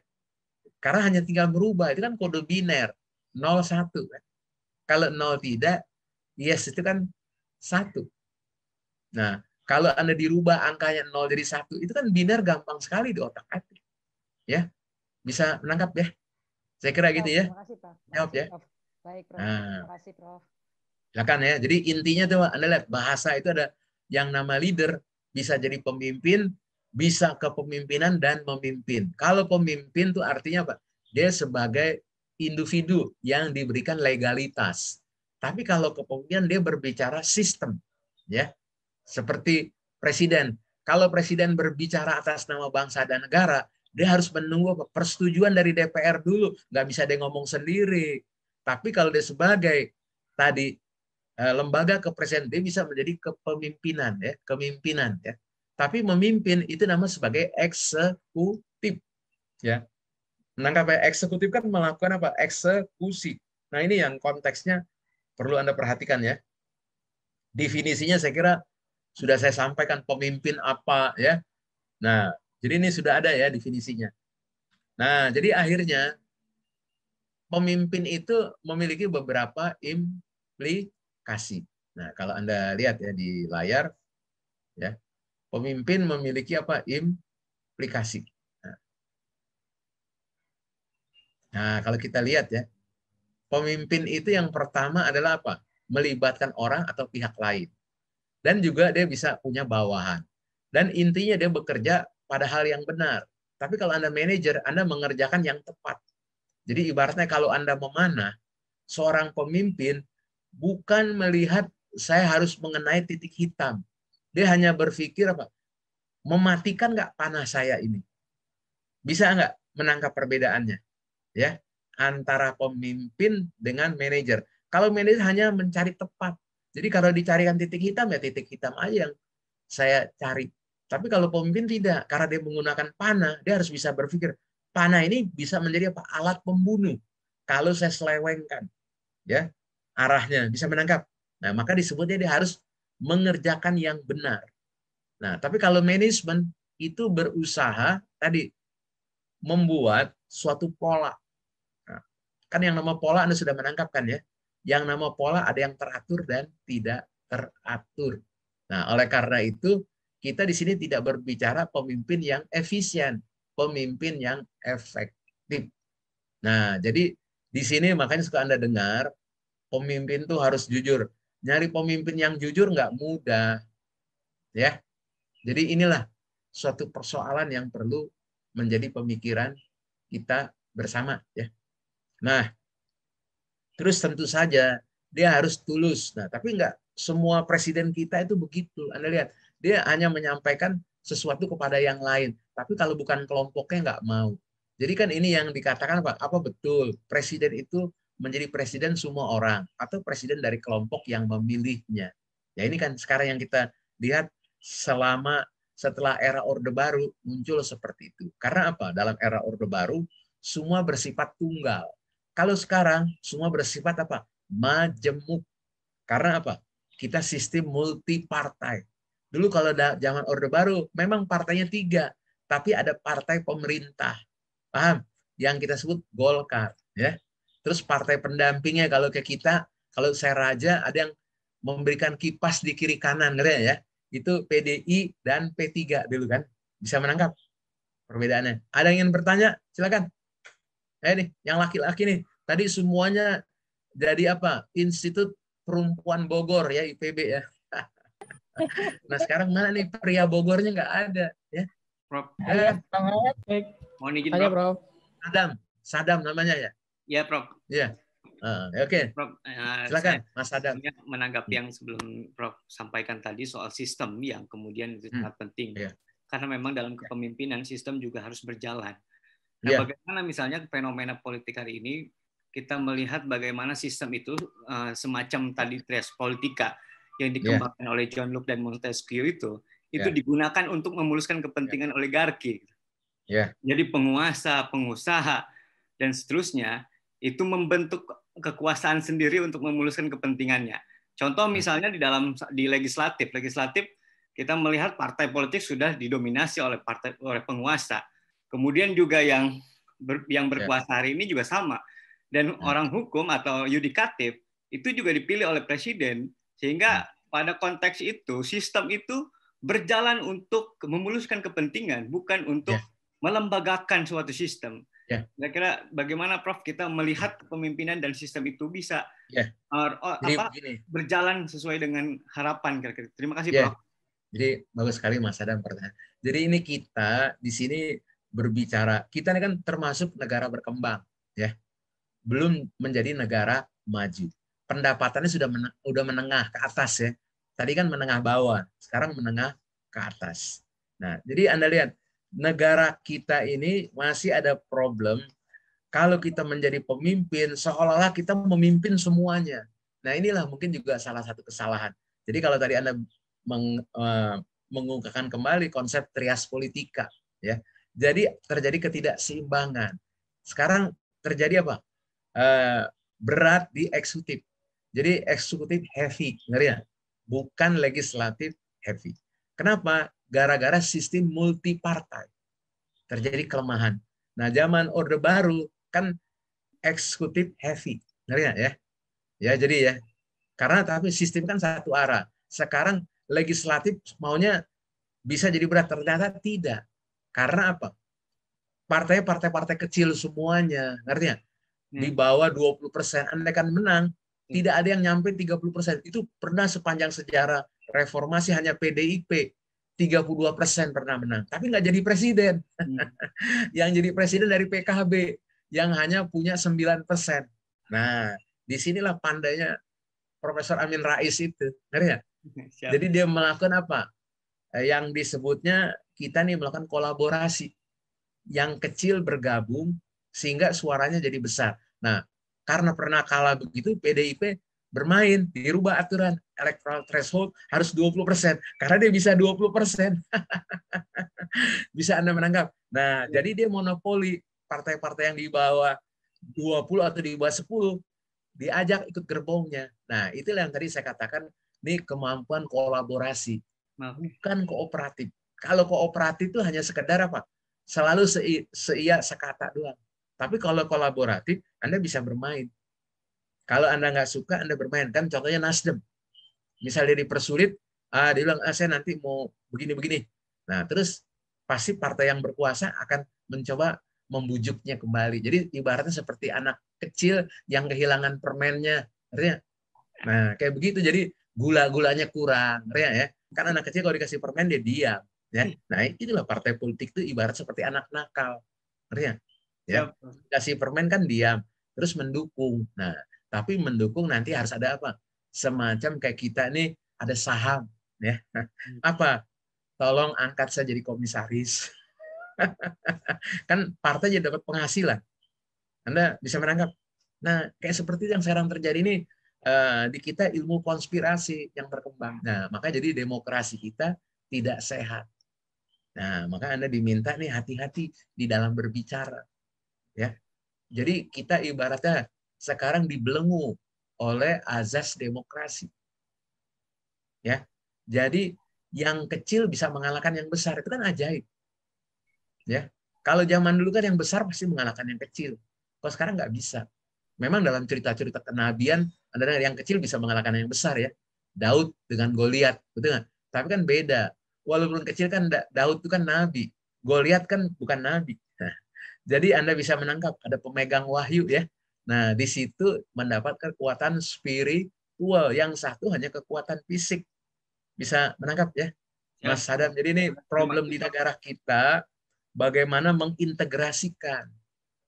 Karena hanya tinggal merubah. Itu kan kode biner. 0-1. Kalau 0 tidak, yes itu kan 1. Nah, kalau Anda dirubah angkanya 0 jadi 1, itu kan biner gampang sekali di otak-atik. Ya, bisa menangkap ya. Saya kira gitu ya. Terima kasih, Prof. Jawab ya. Prof. Baik, Prof. Nah, terima kasih, Prof. Silakan ya. Jadi intinya tuh Anda lihat bahasa itu ada yang nama leader, bisa jadi pemimpin, bisa kepemimpinan dan memimpin. Kalau pemimpin tuh artinya apa? Dia sebagai individu yang diberikan legalitas. Tapi kalau kepemimpinan dia berbicara sistem, ya. Seperti presiden. Kalau presiden berbicara atas nama bangsa dan negara, dia harus menunggu persetujuan dari DPR dulu. Nggak bisa dia ngomong sendiri. Tapi kalau dia sebagai tadi lembaga kepresiden, dia bisa menjadi kepemimpinan, ya, kemimpinan, ya. Tapi memimpin itu nama sebagai eksekutif, ya. Menangkap eksekutif kan melakukan apa? Eksekusi. Nah ini yang konteksnya perlu Anda perhatikan, ya. Definisinya saya kira sudah saya sampaikan pemimpin apa, ya. Nah, jadi ini sudah ada ya definisinya. Nah, jadi akhirnya pemimpin itu memiliki beberapa implikasi. Nah, kalau Anda lihat ya di layar, ya, pemimpin memiliki apa? Implikasi. Nah, kalau kita lihat ya, pemimpin itu yang pertama adalah apa? Melibatkan orang atau pihak lain. Dan juga dia bisa punya bawahan. Dan intinya dia bekerja pada hal yang benar. Tapi kalau Anda manajer, Anda mengerjakan yang tepat. Jadi ibaratnya kalau Anda memanah, seorang pemimpin bukan melihat saya harus mengenai titik hitam. Dia hanya berpikir apa? Mematikan nggak panah saya ini? Bisa nggak menangkap perbedaannya? Ya, antara pemimpin dengan manajer. Kalau manajer hanya mencari tepat. Jadi kalau dicarikan titik hitam, ya titik hitam aja yang saya cari. Tapi kalau pemimpin tidak, karena dia menggunakan panah, dia harus bisa berpikir, panah ini bisa menjadi apa? Alat pembunuh. Kalau saya selewengkan, ya arahnya bisa menangkap. Nah, maka disebutnya dia harus mengerjakan yang benar. Nah, tapi kalau manajemen itu berusaha tadi membuat suatu pola. Nah, kan yang nama pola Anda sudah menangkap kan ya? Yang nama pola ada yang teratur dan tidak teratur. Nah, oleh karena itu kita di sini tidak berbicara pemimpin yang efisien, pemimpin yang efektif. Nah, jadi di sini makanya suka Anda dengar pemimpin tuh harus jujur. Nyari pemimpin yang jujur nggak mudah, ya. Jadi inilah suatu persoalan yang perlu menjadi pemikiran kita bersama, ya. Nah, terus tentu saja dia harus tulus. Nah, tapi nggak semua presiden kita itu begitu. Anda lihat, dia hanya menyampaikan sesuatu kepada yang lain. Tapi kalau bukan kelompoknya nggak mau. Jadi kan ini yang dikatakan apa betul presiden itu menjadi presiden semua orang atau presiden dari kelompok yang memilihnya. Ya ini kan sekarang yang kita lihat setelah era Orde Baru muncul seperti itu. Karena apa? Dalam era Orde Baru semua bersifat tunggal. Kalau sekarang semua bersifat apa? Majemuk. Karena apa? Kita sistem multi partai. Dulu kalau zaman Orde Baru memang partainya 3, tapi ada partai pemerintah. Paham? Yang kita sebut Golkar, ya. Terus partai pendampingnya kalau ke kita, kalau saya raja ada yang memberikan kipas di kiri kanan, ya. Itu PDI dan P3 dulu kan. Bisa menangkap perbedaannya. Ada yang ingin bertanya? Silakan. Nih, yang laki-laki nih. Tadi semuanya jadi apa? Institut Perempuan Bogor ya, IPB ya. Nah sekarang mana nih pria Bogornya nggak ada ya. Prof. Baik. Mohon izin, Prof. Sadam namanya ya. Iya, Prof. Iya. Oke. Prof, silakan Mas Sadam. Menanggapi yang sebelum Prof sampaikan tadi soal sistem yang kemudian itu sangat penting. Yeah. Karena memang dalam kepemimpinan sistem juga harus berjalan. Nah, bagaimana misalnya fenomena politik hari ini kita melihat bagaimana sistem itu semacam tadi res politika yang dikembangkan oleh John Locke dan Montesquieu itu digunakan untuk memuluskan kepentingan oligarki. Jadi penguasa, pengusaha dan seterusnya itu membentuk kekuasaan sendiri untuk memuluskan kepentingannya. Contoh misalnya di legislatif kita melihat partai politik sudah didominasi oleh penguasa. Kemudian juga yang berkuasa hari ini juga sama. Dan orang hukum atau yudikatif itu juga dipilih oleh presiden. Sehingga pada konteks itu, sistem itu berjalan untuk memuluskan kepentingan, bukan untuk melembagakan suatu sistem. Kira-kira bagaimana Prof kita melihat kepemimpinan dan sistem itu bisa berjalan sesuai dengan harapan kira-kira. Terima kasih Prof. Jadi bagus sekali Mas Adam pertanyaan. Jadi ini kita di sini berbicara, kita ini kan termasuk negara berkembang, ya, belum menjadi negara maju. Pendapatannya sudah menengah ke atas ya. Tadi kan menengah bawah, sekarang menengah ke atas. Nah, jadi Anda lihat negara kita ini masih ada problem kalau kita menjadi pemimpin seolah-olah kita memimpin semuanya. Nah, inilah mungkin juga salah satu kesalahan. Jadi kalau tadi Anda mengungkapkan kembali konsep trias politika, ya. Jadi terjadi ketidakseimbangan. Sekarang terjadi apa? Berat di eksekutif. Jadi eksekutif heavy, ngeri ya? Bukan legislatif heavy. Kenapa? Gara-gara sistem multi partai. Terjadi kelemahan. Nah, zaman Orde Baru kan eksekutif heavy, ngeri ya? Ya, jadi ya. Karena tapi sistem kan satu arah. Sekarang legislatif maunya bisa jadi berat, ternyata tidak. Karena apa? Partai-partai kecil semuanya, ngerti ya? Di bawah 20%, Anda kan menang. Tidak ada yang nyampe 30%. Itu pernah sepanjang sejarah reformasi hanya PDIP 32% pernah menang. Tapi nggak jadi presiden. Yang jadi presiden dari PKB. yang hanya punya 9%. Nah, disinilah pandainya Profesor Amin Rais itu. Ngerti ya? Jadi dia melakukan apa? Yang disebutnya kita nih melakukan kolaborasi. Yang kecil bergabung sehingga suaranya jadi besar. Nah, karena pernah kalah begitu, PDIP bermain, dirubah aturan electoral threshold harus 20%. Karena dia bisa 20%. Bisa Anda menangkap. Nah, jadi dia monopoli partai-partai yang di bawah 20 atau di bawah 10 diajak ikut gerbongnya. Nah, itulah yang tadi saya katakan, ini kemampuan kolaborasi, bukan kooperatif. Kalau kooperatif itu hanya sekedar apa? Selalu seia sekata doang. Tapi kalau kolaboratif, Anda bisa bermain. Kalau Anda nggak suka, Anda bermain. Kan contohnya Nasdem. Misalnya dipersulit, dia bilang, saya nanti mau begini-begini. Nah, terus pasti partai yang berkuasa akan mencoba membujuknya kembali. Jadi ibaratnya seperti anak kecil yang kehilangan permennya. Nah, kayak begitu. Jadi gula-gulanya kurang. Ya? Kan anak kecil kalau dikasih permen, dia diam. Ya? Nah, itulah partai politik itu ibarat seperti anak nakal. Ya? Kasih permen kan diam. Terus mendukung. Nah, tapi mendukung nanti harus ada apa? Semacam kayak kita nih ada saham. Ya? Apa? Tolong angkat saya jadi komisaris. Kan partai jadi dapat penghasilan. Anda bisa menangkap. Nah, kayak seperti yang sekarang terjadi ini, di kita ilmu konspirasi yang berkembang. Nah, maka jadi demokrasi kita tidak sehat. Nah, maka Anda diminta nih hati-hati di dalam berbicara. Ya. Jadi kita ibaratnya sekarang dibelenggu oleh azas demokrasi. Ya. Jadi yang kecil bisa mengalahkan yang besar, itu kan ajaib. Ya, kalau zaman dulu kan yang besar pasti mengalahkan yang kecil. Kalau sekarang nggak bisa. Memang dalam cerita-cerita kenabian, ada yang kecil bisa mengalahkan yang besar ya. Daud dengan Goliat, betul nggak? Tapi kan beda. Walaupun kecil kan Daud itu kan nabi, Goliat kan bukan nabi. Nah, jadi Anda bisa menangkap ada pemegang wahyu ya. Nah, di situ mendapat kekuatan spiritual. Yang satu hanya kekuatan fisik. Bisa menangkap ya, Mas Sadam. Jadi ini problem di negara kita. Bagaimana mengintegrasikan.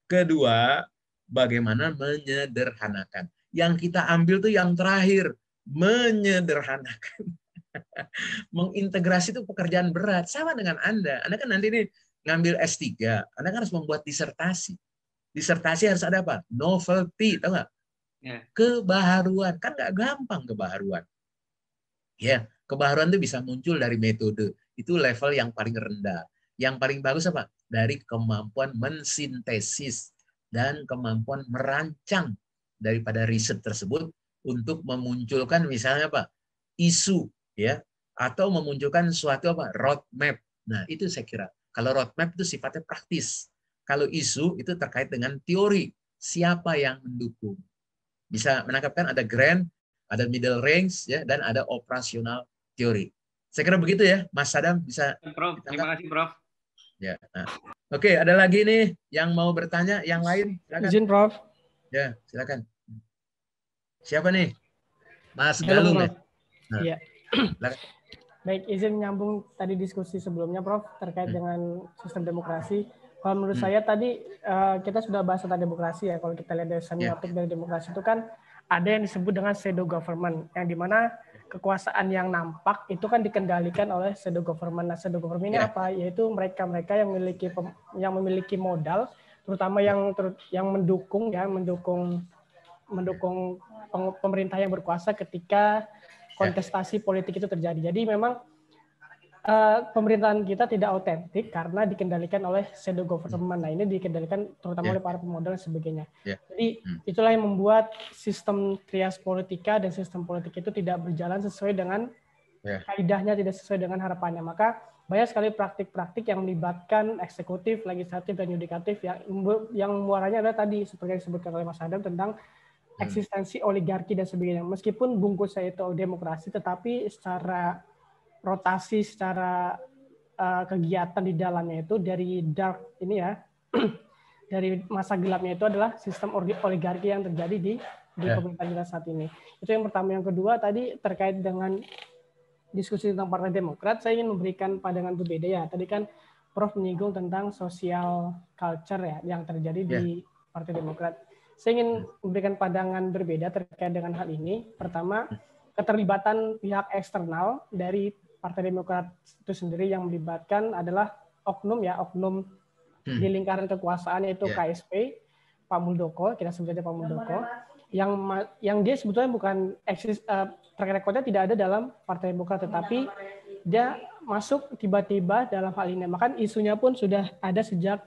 Kedua, bagaimana menyederhanakan. Yang kita ambil tuh yang terakhir, menyederhanakan. Mengintegrasi itu pekerjaan berat. Sama dengan Anda. Anda kan nanti nih ngambil S3, Anda kan harus membuat disertasi. Disertasi harus ada apa? Novelty, tahu nggak? Kebaharuan. Kan nggak gampang kebaharuan. Ya, kebaharuan itu bisa muncul dari metode. Itu level yang paling rendah. Yang paling bagus apa? Dari kemampuan mensintesis dan kemampuan merancang daripada riset tersebut untuk memunculkan misalnya apa? Isu ya, atau memunculkan suatu apa? Roadmap. Nah, itu saya kira. Kalau roadmap itu sifatnya praktis. Kalau isu itu terkait dengan teori, siapa yang mendukung. Bisa menangkapkan ada grand, ada middle range ya, dan ada operasional teori. Saya kira begitu ya, Mas Sadam bisa. Prof, terima kasih Prof. Ya. Nah. Oke, ada lagi nih yang mau bertanya, yang lain. Silakan. Izin Prof. Ya, silakan. Siapa nih? Mas Galung ya? Nah. Iya. Baik, izin nyambung tadi diskusi sebelumnya Prof terkait dengan sistem demokrasi. Kalau menurut saya tadi kita sudah bahas tentang demokrasi ya. Kalau kita lihat dari semiotik dari demokrasi itu kan ada yang disebut dengan pseudo government, yang dimana kekuasaan yang nampak itu kan dikendalikan oleh pseudo government. Nah, pseudo government ini apa? Yaitu mereka-mereka yang memiliki modal, terutama yang mendukung pemerintah yang berkuasa ketika kontestasi politik itu terjadi. Jadi memang pemerintahan kita tidak otentik karena dikendalikan oleh pseudo government. Nah, ini dikendalikan terutama oleh para pemodal dan sebagainya. Jadi itulah yang membuat sistem trias politika dan sistem politik itu tidak berjalan sesuai dengan kaidahnya, tidak sesuai dengan harapannya. Maka banyak sekali praktik-praktik yang melibatkan eksekutif, legislatif, dan yudikatif yang muaranya adalah tadi seperti yang disebutkan oleh Mas Adam tentang eksistensi oligarki dan sebagainya. Meskipun bungkusnya itu demokrasi, tetapi secara rotasi, secara kegiatan di dalamnya itu dari dark ini ya, dari masa gelapnya itu adalah sistem oligarki yang terjadi di pemerintahan kita saat ini. Itu yang pertama. Yang kedua tadi terkait dengan diskusi tentang Partai Demokrat, saya ingin memberikan pandangan berbeda ya. Tadi kan Prof menyinggung tentang social culture ya yang terjadi di Partai Demokrat. Saya ingin memberikan pandangan berbeda terkait dengan hal ini. Pertama, keterlibatan pihak eksternal dari Partai Demokrat itu sendiri yang melibatkan adalah oknum di lingkaran kekuasaan, yaitu KSP, Pak Muldoko, kita sebut saja Pak Muldoko, yang dia sebetulnya bukan track record-nya tidak ada dalam Partai Demokrat, tetapi dia masuk tiba-tiba dalam hal ini. Maka isunya pun sudah ada sejak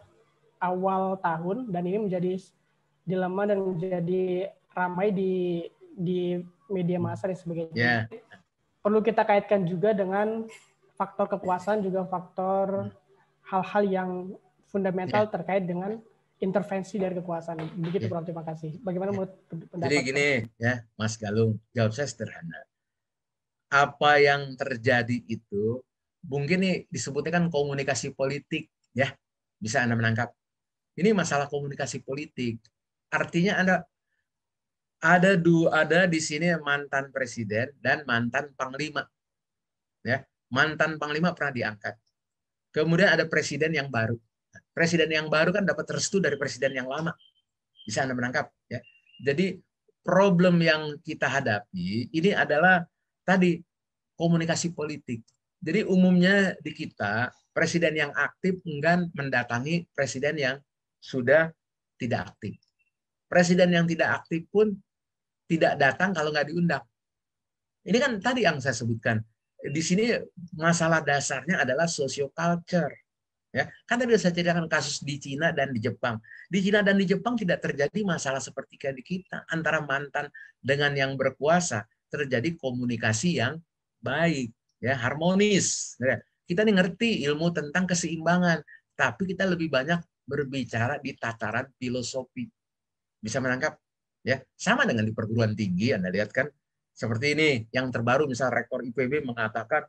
awal tahun, dan ini menjadi dilema dan menjadi ramai di media massa dan sebagainya. Perlu kita kaitkan juga dengan faktor kekuasaan, juga faktor hal-hal yang fundamental terkait dengan intervensi dari kekuasaan. Begitu, Prof. Terima kasih. Bagaimana menurut pendapat? Jadi gini ya, Mas Galung, jawab saya sederhana. Apa yang terjadi itu mungkin nih disebutnya kan komunikasi politik, ya, bisa Anda menangkap. Ini masalah komunikasi politik. Artinya ada di sini mantan presiden dan mantan panglima, ya. Mantan panglima pernah diangkat. Kemudian ada presiden yang baru. Presiden yang baru kan dapat restu dari presiden yang lama. Bisa Anda menangkap, ya. Jadi problem yang kita hadapi ini adalah tadi komunikasi politik. Jadi umumnya di kita presiden yang aktif enggan mendatangi presiden yang sudah tidak aktif. Presiden yang tidak aktif pun tidak datang kalau nggak diundang. Ini kan tadi yang saya sebutkan. Di sini masalah dasarnya adalah socioculture. Ya, kan tadi saya ceritakan kasus di Cina dan di Jepang. Di Cina dan di Jepang tidak terjadi masalah seperti kayak di kita. Antara mantan dengan yang berkuasa terjadi komunikasi yang baik, ya, harmonis. Ya. Kita nih ngerti ilmu tentang keseimbangan, tapi kita lebih banyak berbicara di tataran filosofi. Bisa menangkap? Ya, sama dengan di perguruan tinggi, Anda lihat kan, seperti ini yang terbaru, misal Rektor IPB mengatakan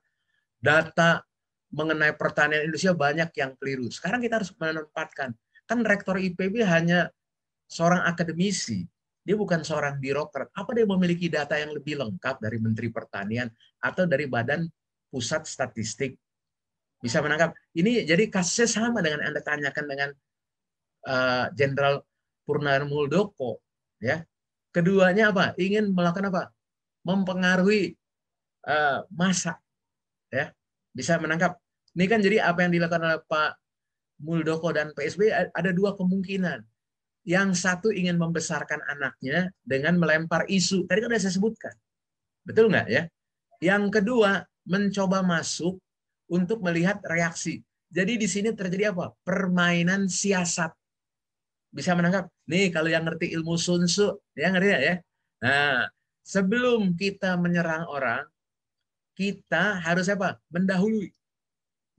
data mengenai pertanian Indonesia banyak yang keliru. Sekarang kita harus menempatkan, kan Rektor IPB hanya seorang akademisi, dia bukan seorang birokrat. Apa dia memiliki data yang lebih lengkap dari Menteri Pertanian atau dari Badan Pusat Statistik? Bisa menangkap? Ini jadi kasusnya sama dengan Anda tanyakan dengan Jenderal Purnawirawan Muldoko, ya. Keduanya apa? Ingin melakukan apa? Mempengaruhi massa, ya. Bisa menangkap. Ini kan jadi apa yang dilakukan oleh Pak Muldoko dan PSB ada dua kemungkinan. Yang satu ingin membesarkan anaknya dengan melempar isu. Tadi kan sudah saya sebutkan. Betul nggak ya? Yang kedua, mencoba masuk untuk melihat reaksi. Jadi di sini terjadi apa? Permainan siasat. Bisa menangkap? Nih, kalau yang ngerti ilmu Sun Tzu, ya ngerti ya? Nah, sebelum kita menyerang orang, kita harus apa? Mendahului.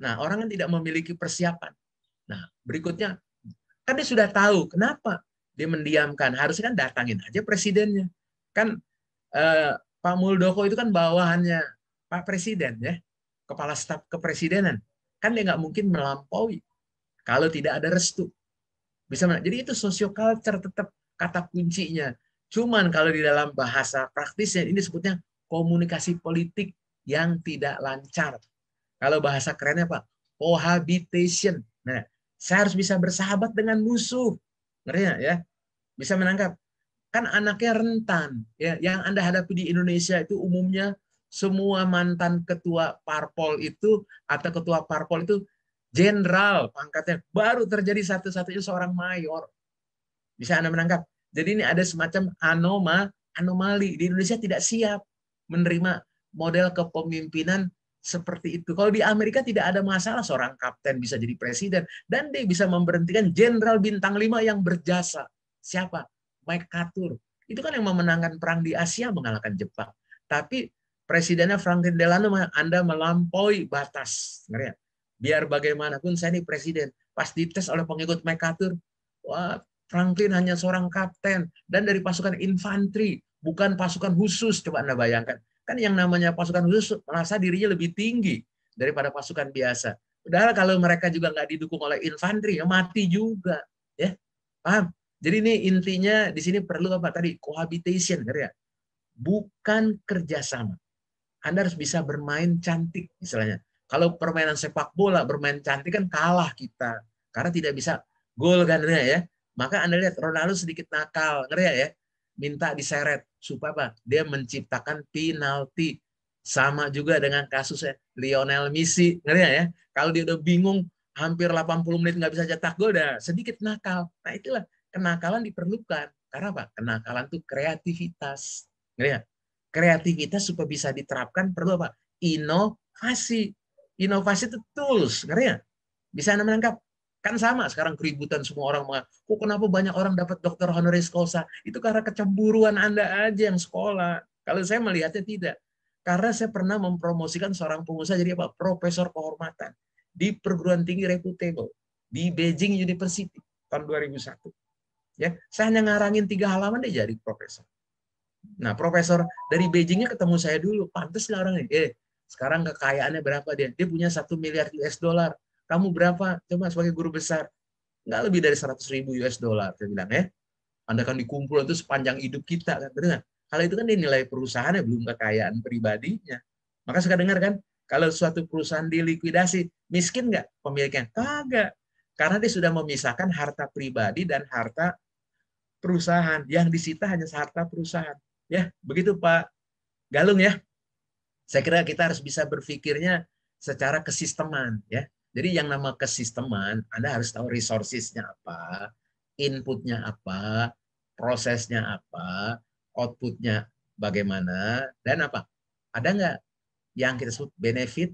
Nah, orang kan tidak memiliki persiapan. Nah, berikutnya, kan dia sudah tahu kenapa dia mendiamkan. Harusnya kan datangin aja presidennya. Kan Pak Muldoko itu kan bawahannya Pak Presiden, ya, kepala staf kepresidenan. Kan dia nggak mungkin melampaui kalau tidak ada restu. Bisa, jadi itu socioculture tetap kata kuncinya. Cuman kalau di dalam bahasa praktisnya ini disebutnya komunikasi politik yang tidak lancar. Kalau bahasa kerennya Pak, cohabitation. Nah, saya harus bisa bersahabat dengan musuh. Ngerti ya? Bisa menangkap. Kan anaknya rentan. Ya, yang Anda hadapi di Indonesia itu umumnya semua mantan ketua parpol itu atau ketua parpol itu jenderal pangkatnya. Baru terjadi satu-satunya seorang mayor. Bisa Anda menangkap. Jadi ini ada semacam anomali. Di Indonesia tidak siap menerima model kepemimpinan seperti itu. Kalau di Amerika tidak ada masalah seorang kapten bisa jadi presiden dan dia bisa memberhentikan jenderal bintang 5 yang berjasa. Siapa? MacArthur. Itu kan yang memenangkan perang di Asia mengalahkan Jepang. Tapi presidennya Franklin Delano, Anda melampaui batas. Biar bagaimanapun saya ini presiden. Pas dites oleh pengikut MacArthur, wah, Franklin hanya seorang kapten dan dari pasukan infanteri, bukan pasukan khusus. Coba Anda bayangkan. Kan yang namanya pasukan khusus merasa dirinya lebih tinggi daripada pasukan biasa. Padahal kalau mereka juga nggak didukung oleh infanteri, ya mati juga. Ya, paham? Jadi ini intinya di sini perlu apa tadi? Cohabitation, ya. Bukan kerjasama. Anda harus bisa bermain cantik, misalnya. Kalau permainan sepak bola, bermain cantik kan kalah kita. Karena tidak bisa gol kan, ya. Maka Anda lihat Ronaldo sedikit nakal, ngerti ya? Minta diseret supaya apa? Dia menciptakan penalti. Sama juga dengan kasusnya Lionel Messi, ngerti ya? Kalau dia udah bingung hampir 80 menit nggak bisa cetak gol, udah sedikit nakal. Nah itulah kenakalan diperlukan. Karena apa? Kenakalan itu kreativitas. Ngerti ya? Kreativitas supaya bisa diterapkan perlu apa? Inovasi. Inovasi itu tools, ngerti ya? Bisa Anda menangkap? Kan sama sekarang keributan semua orang, kok kenapa banyak orang dapat doktor honoris causa? Itu karena kecemburuan Anda aja yang sekolah. Kalau saya melihatnya tidak. Karena saya pernah mempromosikan seorang pengusaha jadi apa? Profesor kehormatan di perguruan tinggi reputable di Beijing University tahun 2001. Ya, saya hanya ngarangin 3 halaman dia jadi profesor. Nah, profesor dari Beijingnya ketemu saya dulu, pantas nggak orangnya? Sekarang kekayaannya berapa dia? Dia punya 1 miliar US dollar. Kamu berapa? Coba sebagai guru besar. Nggak lebih dari 100.000 US dollar. Saya bilang, Anda kan dikumpul itu sepanjang hidup kita. Kan? Benar? Kalau itu kan dia nilai perusahaannya, belum kekayaan pribadinya. Maka suka dengar kan, kalau suatu perusahaan dilikuidasi, miskin nggak pemiliknya? Kagak. Karena dia sudah memisahkan harta pribadi dan harta perusahaan. Yang disita hanya harta perusahaan. Ya, begitu Pak Galung ya. Saya kira kita harus bisa berpikirnya secara kesisteman ya. Jadi yang nama kesisteman, Anda harus tahu resources-nya apa, inputnya apa, prosesnya apa, outputnya bagaimana, dan apa? Ada nggak yang kita sebut benefit?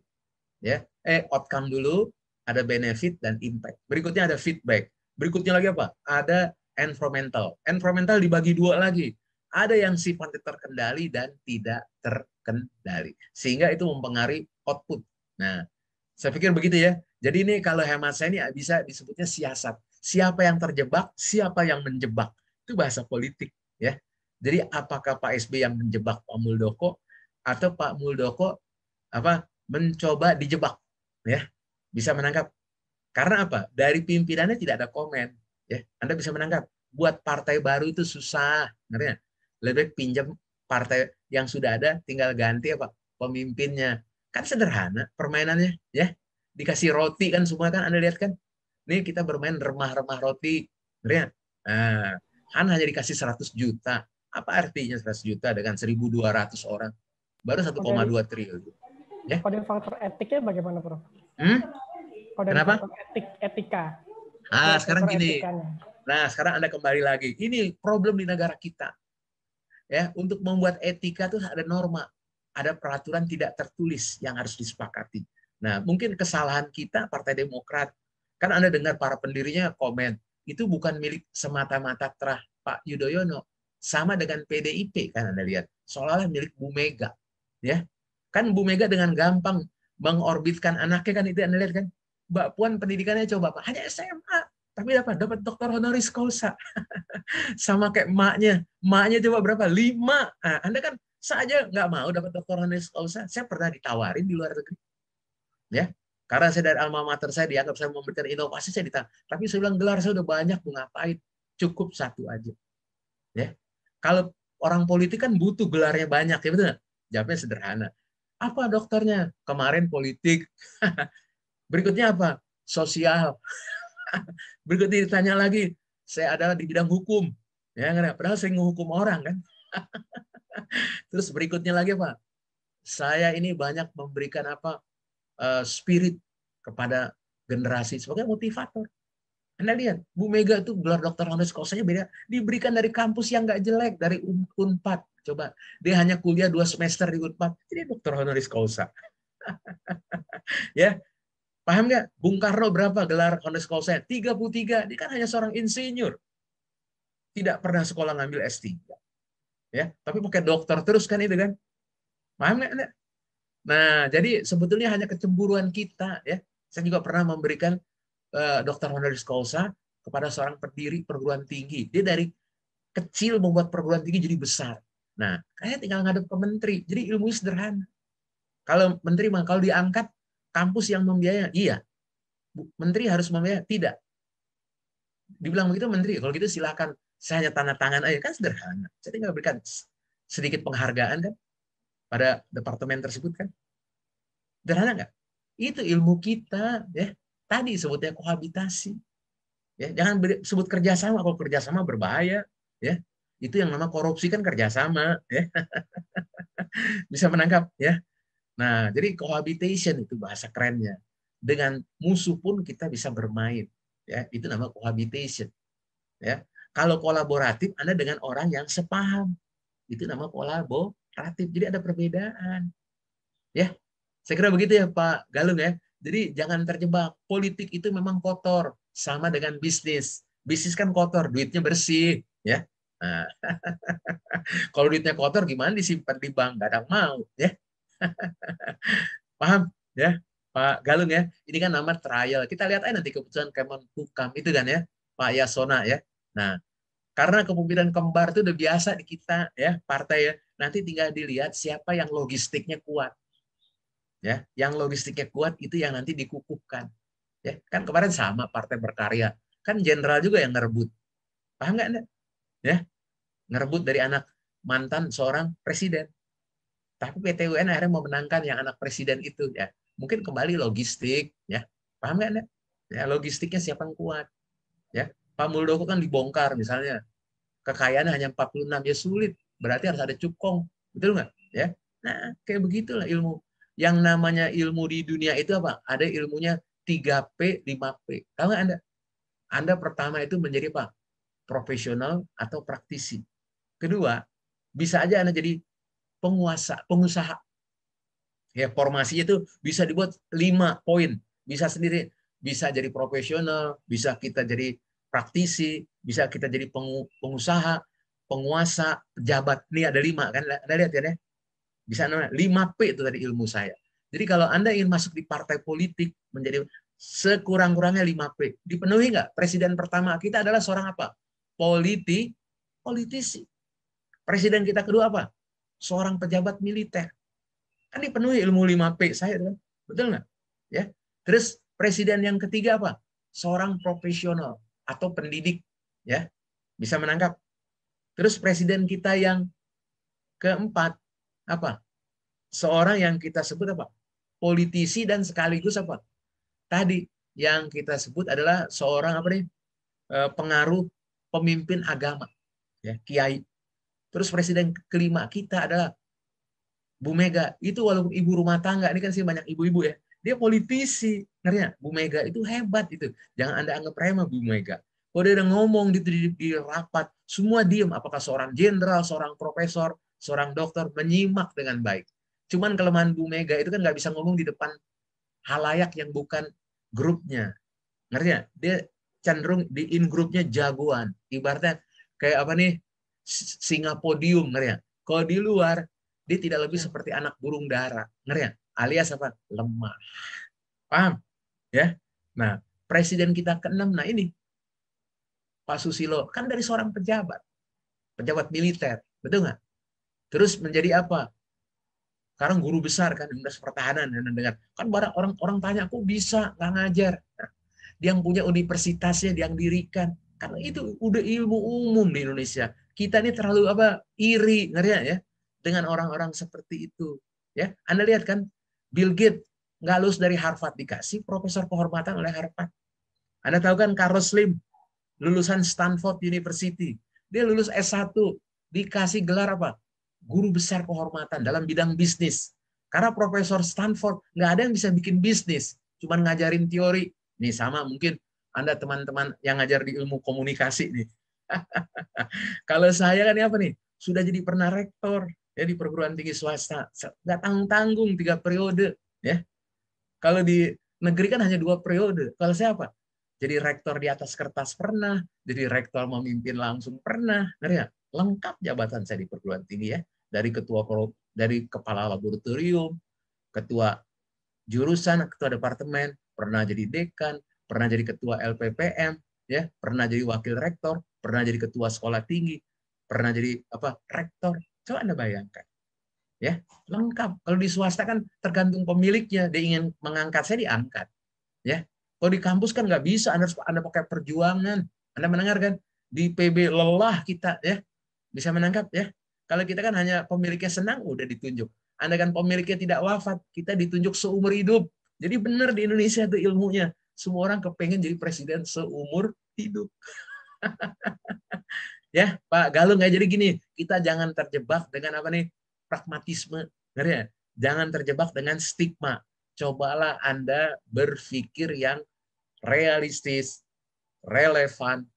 Ya, outcome dulu, ada benefit dan impact. Berikutnya ada feedback. Berikutnya lagi apa? Ada environmental. Environmental dibagi 2 lagi. Ada yang sifatnya terkendali dan tidak terkendali. Sehingga itu mempengaruhi output. Nah, saya pikir begitu ya. Jadi ini kalau hemat saya ini bisa disebutnya siasat. Siapa yang terjebak, siapa yang menjebak. Itu bahasa politik ya. Jadi apakah Pak SBY yang menjebak Pak Muldoko atau Pak Muldoko mencoba dijebak ya. Bisa menangkap. Karena apa? Dari pimpinannya tidak ada komen ya. Anda bisa menangkap. Buat partai baru itu susah, ngerti? Lebih pinjam partai yang sudah ada, tinggal ganti apa pemimpinnya. Kan sederhana permainannya ya. Dikasih roti kan semua kan Anda lihat kan. Nih kita bermain remah-remah roti. Nah, kan hanya dikasih 100 juta. Apa artinya 100 juta dengan 1.200 orang? Baru 1,2 triliun. Ya. Kode faktor etiknya bagaimana, Prof? Kode Kenapa? faktor etika. Sekarang gini. Nah, sekarang Anda kembali lagi. Ini problem di negara kita. Ya, untuk membuat etika itu ada norma, ada peraturan tidak tertulis yang harus disepakati. Nah, mungkin kesalahan kita Partai Demokrat, kan Anda dengar para pendirinya komen, itu bukan milik semata-mata terah Pak Yudhoyono, sama dengan PDIP kan Anda lihat, seolah-olah milik Bu Mega, ya. Kan Bu Mega dengan gampang mengorbitkan anaknya kan itu Anda lihat kan. Mbak Puan pendidikannya coba Pak, hanya SMA, tapi dapat doktor honoris causa. Sama kayak emaknya coba berapa? 5. Nah, Anda kan saja nggak mau dapat doktor honoris causa. Saya pernah ditawarin di luar negeri. Ya, karena saya dari alma mater saya dianggap saya memberikan inovasi, saya ditanya. Tapi saya bilang gelar saya udah banyak, mau ngapain? Cukup 1 aja. Ya, kalau orang politik kan butuh gelarnya banyak, ya betul? Jawabnya sederhana. Apa dokternya? Kemarin politik. Berikutnya apa? Sosial. Berikutnya ditanya lagi, saya adalah di bidang hukum. Ya, padahal saya ngehukum orang kan. Terus berikutnya lagi apa? Saya ini banyak memberikan spirit kepada generasi sebagai motivator. Anda lihat, Bu Mega itu gelar dokter honoris causanya beda, diberikan dari kampus yang nggak jelek, dari Unpad. Coba, dia hanya kuliah 2 semester di Unpad, jadi dokter honoris causa. Ya, paham nggak? Bung Karno berapa gelar honoris causanya? 33. Dia kan hanya seorang insinyur, tidak pernah sekolah ngambil S3. Ya, tapi pakai dokter terus kan itu kan? Paham nggak Anda? Nah, jadi sebetulnya hanya kecemburuan kita ya. Saya juga pernah memberikan dokter honoris causa kepada seorang pendiri perguruan tinggi. Dia dari kecil membuat perguruan tinggi jadi besar. Nah, kayak tinggal ngadep ke menteri. Jadi ilmunya sederhana. Kalau menteri mah kalau diangkat kampus yang membiayai, iya. Menteri harus membiayai, tidak. Dibilang begitu menteri, kalau gitu silakan saya hanya tanda tangan aja, kan sederhana. Saya tinggal berikan sedikit penghargaan kan pada departemen tersebut kan. Sederhana nggak? Itu ilmu kita ya. Tadi sebutnya kohabitasi. Ya, jangan sebut kerjasama. Kalau kerjasama berbahaya, ya. Itu yang nama korupsi kan kerjasama, ya. Bisa menangkap, ya. Nah, jadi cohabitation itu bahasa kerennya. Dengan musuh pun kita bisa bermain, ya. Itu nama cohabitation, ya. Kalau kolaboratif, Anda dengan orang yang sepaham, itu nama kolaboratif. Jadi ada perbedaan, ya. Saya kira begitu ya Pak Galung ya. Jadi jangan terjebak. Politik itu memang kotor, sama dengan bisnis. Bisnis kan kotor, duitnya bersih, ya. Nah, kalau duitnya kotor gimana disimpan di bank? Gak ada yang mau, ya. Paham, ya, Pak Galung ya. Ini kan nama trial. Kita lihat aja nanti keputusan Kemenkumham itu kan ya, Pak Yasona ya. Nah, karena kepemimpinan kembar itu udah biasa di kita ya, partai ya. Nanti tinggal dilihat siapa yang logistiknya kuat. Ya, yang logistiknya kuat itu yang nanti dikukuhkan. Ya, kan kemarin sama Partai Berkarya. Kan jenderal juga yang ngerebut. Paham nggak Anda? Ya, ngerebut dari anak mantan seorang presiden. Tapi PT UN akhirnya memenangkan yang anak presiden itu ya. Mungkin kembali logistik ya. Paham nggak Anda? Ya, logistiknya siapa yang kuat? Ya, Pak Muldoko kan dibongkar misalnya. Kekayaannya hanya 46 ya sulit. Berarti harus ada cukong. Betul nggak? Ya. Nah, kayak begitulah ilmu. Yang namanya ilmu di dunia itu apa? Ada ilmunya 3P, 5P. Tahu nggak Anda? Anda pertama itu menjadi apa? Profesional atau praktisi. Kedua, bisa aja Anda jadi pengusaha. Ya, formasinya itu bisa dibuat 5 poin. Bisa sendiri, bisa jadi profesional, bisa kita jadi praktisi, bisa kita jadi pengusaha, penguasa, pejabat. Ini ada 5 kan? Anda lihat ya, bisa 5P itu tadi ilmu saya. Jadi kalau Anda ingin masuk di partai politik menjadi sekurang-kurangnya 5P, dipenuhi nggak? Presiden pertama kita adalah seorang apa? Politisi. Presiden kita kedua apa? Seorang pejabat militer. Kan dipenuhi ilmu 5P saya, kan? Betul nggak? Ya. Terus presiden yang ketiga apa? Seorang profesional atau pendidik, ya. Bisa menangkap. Terus presiden kita yang keempat apa? Seorang yang kita sebut apa? Politisi dan sekaligus apa? Tadi yang kita sebut adalah seorang apa nih? Pengaruh pemimpin agama, ya, kiai. Terus presiden kelima kita adalah Bu Mega. Itu walaupun ibu rumah tangga, ini kan sih banyak ibu-ibu ya. Dia politisi, ngerti? Bu Mega itu hebat itu. Jangan Anda anggap remeh Bu Mega. Kalau dia udah ngomong di rapat, semua diem. Apakah seorang jenderal, seorang profesor, seorang dokter menyimak dengan baik. Cuman kelemahan Bu Mega itu kan nggak bisa ngomong di depan halayak yang bukan grupnya. Ngerti ya? Dia cenderung di in grupnya jagoan. Ibaratnya kayak apa nih? Singa podium, ngerti ya? Kalau di luar, dia tidak lebih seperti anak burung dara. Ngerti ya? Alias apa? Lemah. Paham? Ya. Nah, presiden kita ke-6, nah ini Pak Susilo kan dari seorang pejabat militer, betul nggak? Terus menjadi apa? Sekarang guru besar kan, Dinas Pertahanan, dengar kan banyak orang tanya kok bisa nggak ngajar? Nah, dia yang punya universitasnya, dia yang dirikan, karena itu udah ilmu umum di Indonesia. Kita ini terlalu apa? Iri, ngerti ya? Dengan orang-orang seperti itu, ya. Anda lihat kan, Bill Gates nggak lulus dari Harvard dikasih profesor kehormatan oleh Harvard. Anda tahu kan Carlos Slim lulusan Stanford University. Dia lulus S1, dikasih gelar apa? Guru besar kehormatan dalam bidang bisnis. Karena profesor Stanford nggak ada yang bisa bikin bisnis, cuma ngajarin teori. Nih sama mungkin Anda teman-teman yang ngajar di ilmu komunikasi nih. Kalau saya kan apa nih? Sudah jadi pernah rektor ya di perguruan tinggi swasta. Nggak tanggung-tanggung 3 periode. Ya. Kalau di negeri kan hanya 2 periode. Kalau saya apa? Jadi rektor di atas kertas pernah, jadi rektor memimpin langsung pernah, ya? Lengkap jabatan saya di perguruan tinggi ya, dari kepala laboratorium, ketua jurusan, ketua departemen, pernah jadi dekan, pernah jadi ketua LPPM, ya, pernah jadi wakil rektor, pernah jadi ketua sekolah tinggi, pernah jadi apa rektor. Coba Anda bayangkan, ya, lengkap. Kalau di swasta kan tergantung pemiliknya, dia ingin mengangkat saya diangkat, ya. Kalau di kampus kan nggak bisa, Anda pakai perjuangan. Anda mendengar kan? Di PB lelah kita, ya. Bisa menangkap, ya. Kalau kita kan hanya pemiliknya senang, udah ditunjuk. Anda kan pemiliknya tidak wafat, kita ditunjuk seumur hidup. Jadi benar di Indonesia itu ilmunya. Semua orang kepengen jadi presiden seumur hidup. Ya, Pak Galung ya. Jadi gini, kita jangan terjebak dengan apa nih? Pragmatisme. Ya? Jangan terjebak dengan stigma. Cobalah Anda berpikir yang realistis, relevan,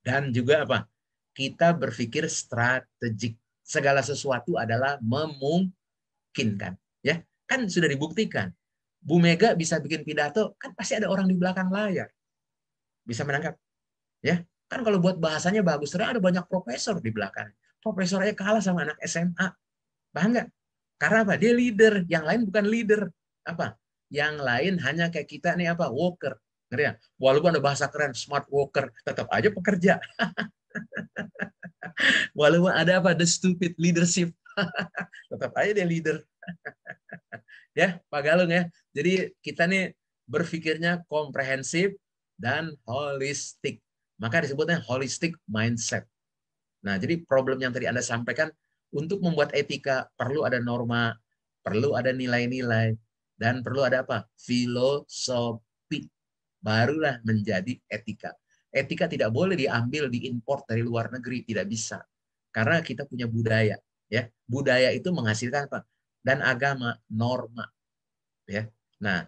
dan juga apa? Kita berpikir strategik. Segala sesuatu adalah memungkinkan. Ya, kan sudah dibuktikan. Bu Mega bisa bikin pidato, kan pasti ada orang di belakang layar. Bisa menangkap. Ya, kan kalau buat bahasanya bagus, ternyata ada banyak profesor di belakang. Profesornya kalah sama anak SMA. Paham nggak? Karena apa? Dia leader. Yang lain bukan leader. Apa? Yang lain hanya kayak kita nih apa? Worker. Ngerti ya? Walaupun ada bahasa keren, smart worker, tetap aja pekerja. Walaupun ada apa? The stupid leadership. Tetap aja dia leader. Ya, Pak Galung ya. Jadi kita nih berpikirnya komprehensif dan holistik. Maka disebutnya holistic mindset. Nah, jadi problem yang tadi Anda sampaikan, untuk membuat etika perlu ada norma, perlu ada nilai-nilai, dan perlu ada apa? Filosofi. Barulah menjadi etika. Etika tidak boleh diambil, diimport dari luar negeri, tidak bisa. Karena kita punya budaya. Ya, budaya itu menghasilkan apa? Dan agama, norma. Ya. Nah,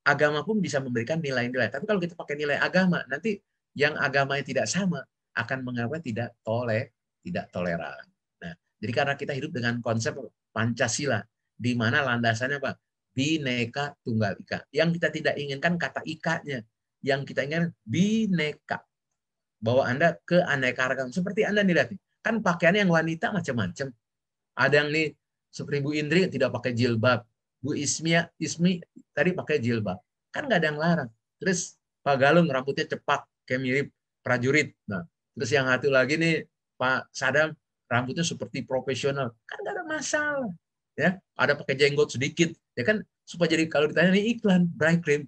agama pun bisa memberikan nilai-nilai. Tapi kalau kita pakai nilai agama, nanti yang agamanya tidak sama akan mengapa tidak toleran. Nah, jadi karena kita hidup dengan konsep Pancasila, di mana landasannya apa? Bhinneka Tunggal Ika. Yang kita tidak inginkan kata ika-nya. Yang kita inginkan bineka. Bahwa Anda keanekaragaman. Seperti Anda nih, lihat. Kan pakaiannya yang wanita macam-macam. Ada yang nih, seperti Bu Indri tidak pakai jilbab. Bu Ismi tadi pakai jilbab. Kan nggak ada yang larang. Terus Pak Galung rambutnya cepak, kayak mirip prajurit. Nah, terus yang satu lagi nih Pak Sadam rambutnya seperti profesional. Kan nggak ada masalah. Ya, ada pakai jenggot sedikit. Ya kan, supaya jadi kalau ditanya nih iklan bright cream.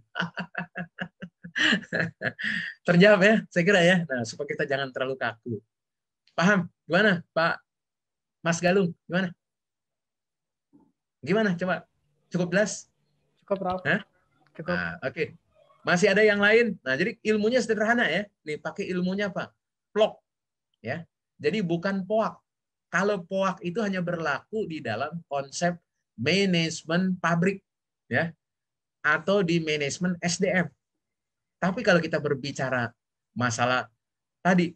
Terjawab ya, saya kira ya. Nah, supaya kita jangan terlalu kaku. Paham? Gimana, Pak Mas Galung? Gimana? Gimana? Coba. Cukup jelas? Cukup, Prof. Cukup. Nah, oke. Masih ada yang lain? Nah, jadi ilmunya sederhana ya. Nih, pakai ilmunya apa? Plok. Ya. Jadi bukan poak. Kalau poak itu hanya berlaku di dalam konsep manajemen pabrik. Ya. Atau di manajemen SDM. Tapi kalau kita berbicara masalah tadi,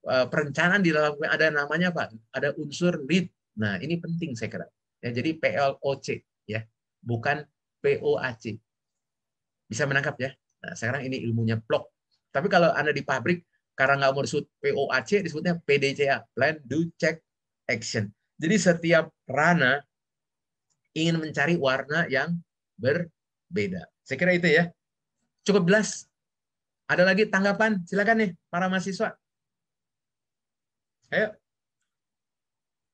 perencanaan di dalam ada namanya apa? Ada unsur lead. Nah, ini penting saya kira. Ya, jadi PLOC. Ya. Bukan POAC. Bisa menangkap ya. Nah, sekarang ini ilmunya plok. Tapi kalau Anda di pabrik, karena nggak mau disebut POAC, disebutnya PDCA. Plan, Do, Check, Action. Jadi setiap ranah ingin mencari warna yang berbeda. Saya kira itu ya. Cukup jelas. Ada lagi tanggapan? Silakan nih, para mahasiswa. Ayo.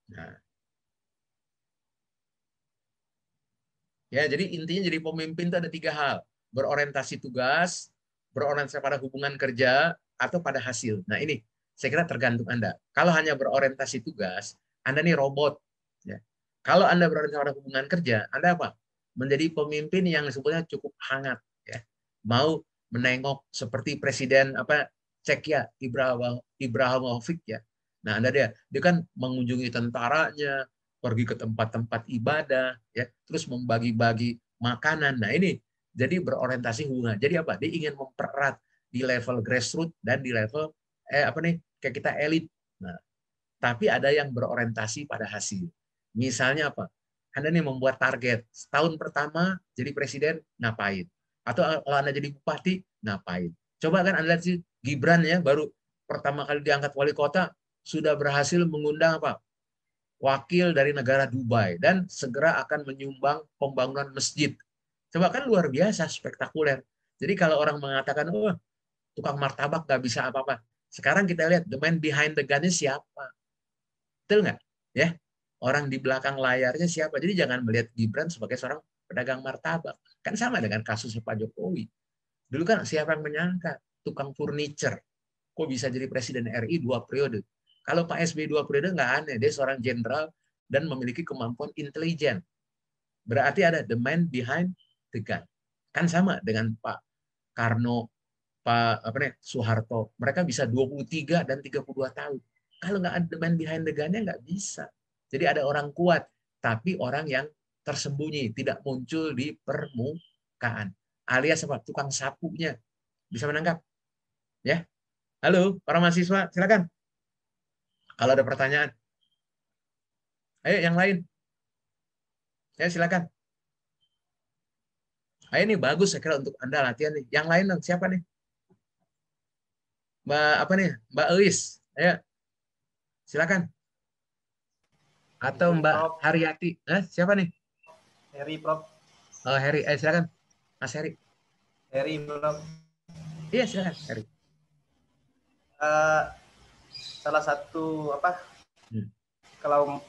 Nah. Ya, jadi intinya jadi pemimpin itu ada 3 hal. Berorientasi tugas, berorientasi pada hubungan kerja, atau pada hasil. Nah ini, saya kira tergantung Anda. Kalau hanya berorientasi tugas, Anda nih robot. Ya. Kalau Anda berorientasi pada hubungan kerja, Anda apa? Menjadi pemimpin yang sebetulnya cukup hangat. Ya. Mau menengok seperti Presiden Czechia, Ibrahimovic ya. Nah Anda dia kan mengunjungi tentaranya, pergi ke tempat-tempat ibadah, ya, terus membagi-bagi makanan. Nah ini jadi berorientasi hubungan. Jadi apa? Dia ingin mempererat di level grassroots dan di level kayak kita elit. Nah, tapi ada yang berorientasi pada hasil. Misalnya apa? Anda nih membuat target setahun pertama jadi presiden ngapain? Atau kalau Anda jadi bupati ngapain? Coba kan Anda lihat sih Gibran ya baru pertama kali diangkat wali kota sudah berhasil mengundang apa? Wakil dari negara Dubai dan segera akan menyumbang pembangunan masjid. Coba kan luar biasa, spektakuler. Jadi kalau orang mengatakan, oh tukang martabak nggak bisa apa-apa. Sekarang kita lihat the man behind the gun-nya siapa. Betul nggak? Ya, orang di belakang layarnya siapa. Jadi jangan melihat Gibran sebagai seorang pedagang martabak. Kan sama dengan kasusnya Pak Jokowi. Dulu kan siapa yang menyangka tukang furniture kok bisa jadi presiden RI 2 periode. Kalau Pak SBY 2 periode nggak aneh, dia seorang jenderal dan memiliki kemampuan intelijen. Berarti ada the man behind the gun. Kan sama dengan Pak Karno, Pak Soeharto, mereka bisa 23 dan 32 tahun. Kalau nggak ada man behind the gun-nya nggak bisa. Jadi ada orang kuat, tapi orang yang tersembunyi, tidak muncul di permukaan. Alias apa? Tukang sapunya. Bisa menangkap? Ya. Halo, para mahasiswa, silakan. Kalau ada pertanyaan. Ayo yang lain. Ya, silakan. Ayo nih, bagus saya kira untuk Anda latihan nih. Yang lain dong, siapa nih? Mbak Elis. Ayo. Silakan. Atau Mbak Haryati. Siapa nih? Heri, Prof. Oh, Heri. Silakan. Mas Heri. Heri, Prof. Iya, silakan, Heri. Salah satu kalau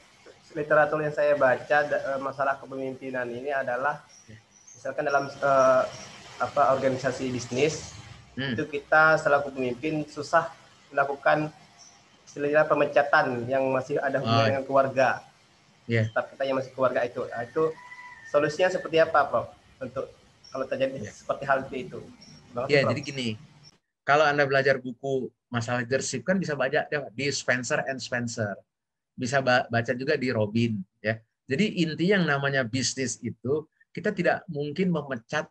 literatur yang saya baca masalah kepemimpinan ini adalah misalkan dalam organisasi bisnis itu kita selaku pemimpin susah melakukan istilahnya pemecatan yang masih ada hubungan dengan keluarga. Tetap kita yang masih keluarga itu solusinya seperti apa, Prof? Untuk kalau terjadi seperti hal itu. Jadi gini, kalau Anda belajar buku masalah leadership kan bisa baca di Spencer and Spencer, bisa baca juga di Robin, ya. Jadi inti yang namanya bisnis itu kita tidak mungkin memecat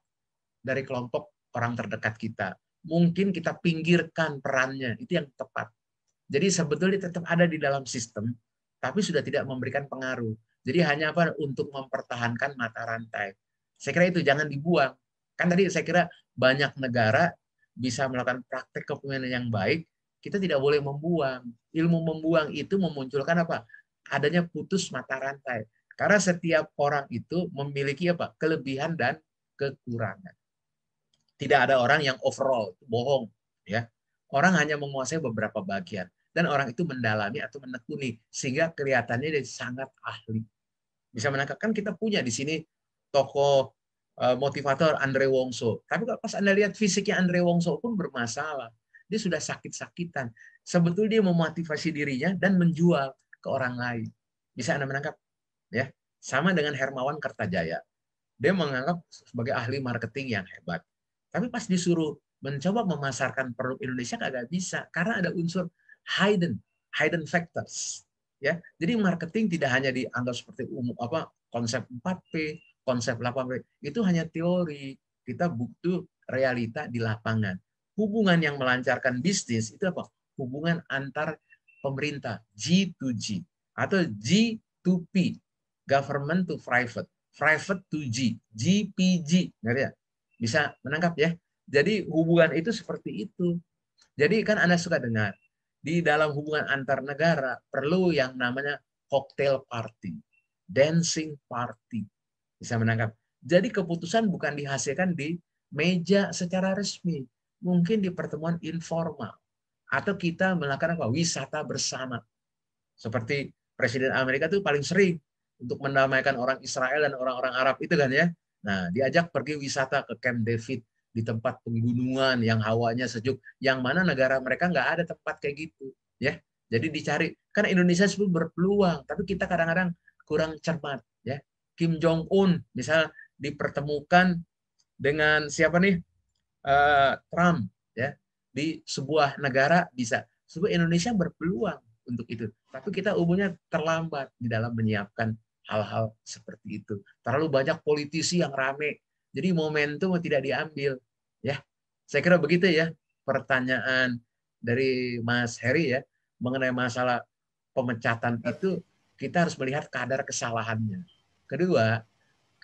dari kelompok orang terdekat kita. Mungkin kita pinggirkan perannya, itu yang tepat. Jadi sebetulnya tetap ada di dalam sistem, tapi sudah tidak memberikan pengaruh. Jadi hanya untuk mempertahankan mata rantai. Saya kira itu jangan dibuang. Kan tadi saya kira banyak negara bisa melakukan praktek kepemimpinan yang baik, kita tidak boleh membuang. Ilmu membuang itu memunculkan adanya putus mata rantai. Karena setiap orang itu memiliki kelebihan dan kekurangan. Tidak ada orang yang overall, bohong, ya. Orang hanya menguasai beberapa bagian dan orang itu mendalami atau menekuni sehingga kelihatannya dia sangat ahli. Bisa menangkap, kan kita punya di sini tokoh motivator Andre Wongso. Tapi kalau pas Anda lihat fisiknya Andre Wongso pun bermasalah. Dia sudah sakit-sakitan. Sebetulnya dia memotivasi dirinya dan menjual ke orang lain. Bisa Anda menangkap? Ya, sama dengan Hermawan Kertajaya. Dia menganggap sebagai ahli marketing yang hebat. Tapi pas disuruh mencoba memasarkan produk Indonesia kagak bisa karena ada unsur hidden factors. Ya, jadi marketing tidak hanya dianggap seperti konsep 4P, konsep 8P, itu hanya teori. Kita butuh realita di lapangan. Hubungan yang melancarkan bisnis itu hubungan antar pemerintah, G2G atau G2P, government to private, private to G, GPG, ngerti ya? Bisa menangkap ya? Jadi hubungan itu seperti itu. Jadi kan Anda suka dengar di dalam hubungan antar negara perlu yang namanya cocktail party, dancing party. Bisa menangkap. Jadi keputusan bukan dihasilkan di meja secara resmi, mungkin di pertemuan informal atau kita melakukan wisata bersama. Seperti Presiden Amerika itu paling sering untuk mendamaikan orang Israel dan orang-orang Arab itu kan ya. Nah, diajak pergi wisata ke Camp David di tempat penggunungan yang hawanya sejuk, yang mana negara mereka nggak ada tempat kayak gitu, ya. Jadi dicari. Karena Indonesia sebetulnya berpeluang, tapi kita kadang-kadang kurang cermat, ya. Kim Jong Un misal dipertemukan dengan siapa nih? Trump, ya. Di sebuah negara bisa. Sebenarnya Indonesia berpeluang untuk itu, tapi kita umumnya terlambat di dalam menyiapkan hal-hal seperti itu. Terlalu banyak politisi yang rame, jadi momentum tidak diambil, ya. Saya kira begitu ya pertanyaan dari Mas Heri ya mengenai masalah pemecatan itu. Kita harus melihat kadar kesalahannya. Kedua,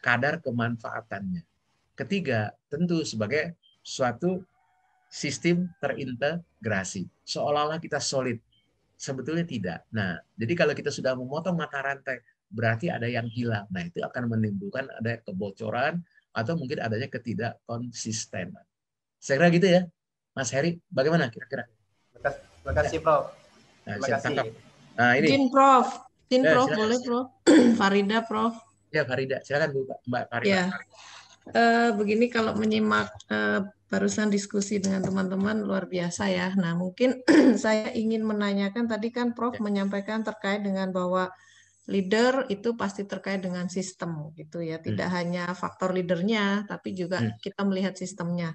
kadar kemanfaatannya. Ketiga, tentu sebagai suatu sistem terintegrasi. Seolah-olah kita solid. Sebetulnya tidak. Nah, jadi kalau kita sudah memotong mata rantai, berarti ada yang hilang. Nah, itu akan menimbulkan ada kebocoran atau mungkin adanya ketidakkonsistenan. Saya kira gitu ya, Mas Heri. Bagaimana kira-kira? Terima kasih, Prof. Terima kasih. Nah, ini. Izin, Prof. Boleh, Prof. Farida, Prof. Ya, Farida. Silakan, Bu, Mbak Farida. Ya. Begini, kalau menyimak barusan diskusi dengan teman-teman luar biasa ya. Nah, mungkin saya ingin menanyakan tadi kan Prof menyampaikan terkait dengan bahwa leader itu pasti terkait dengan sistem gitu ya. Tidak hanya faktor leadernya, tapi juga kita melihat sistemnya.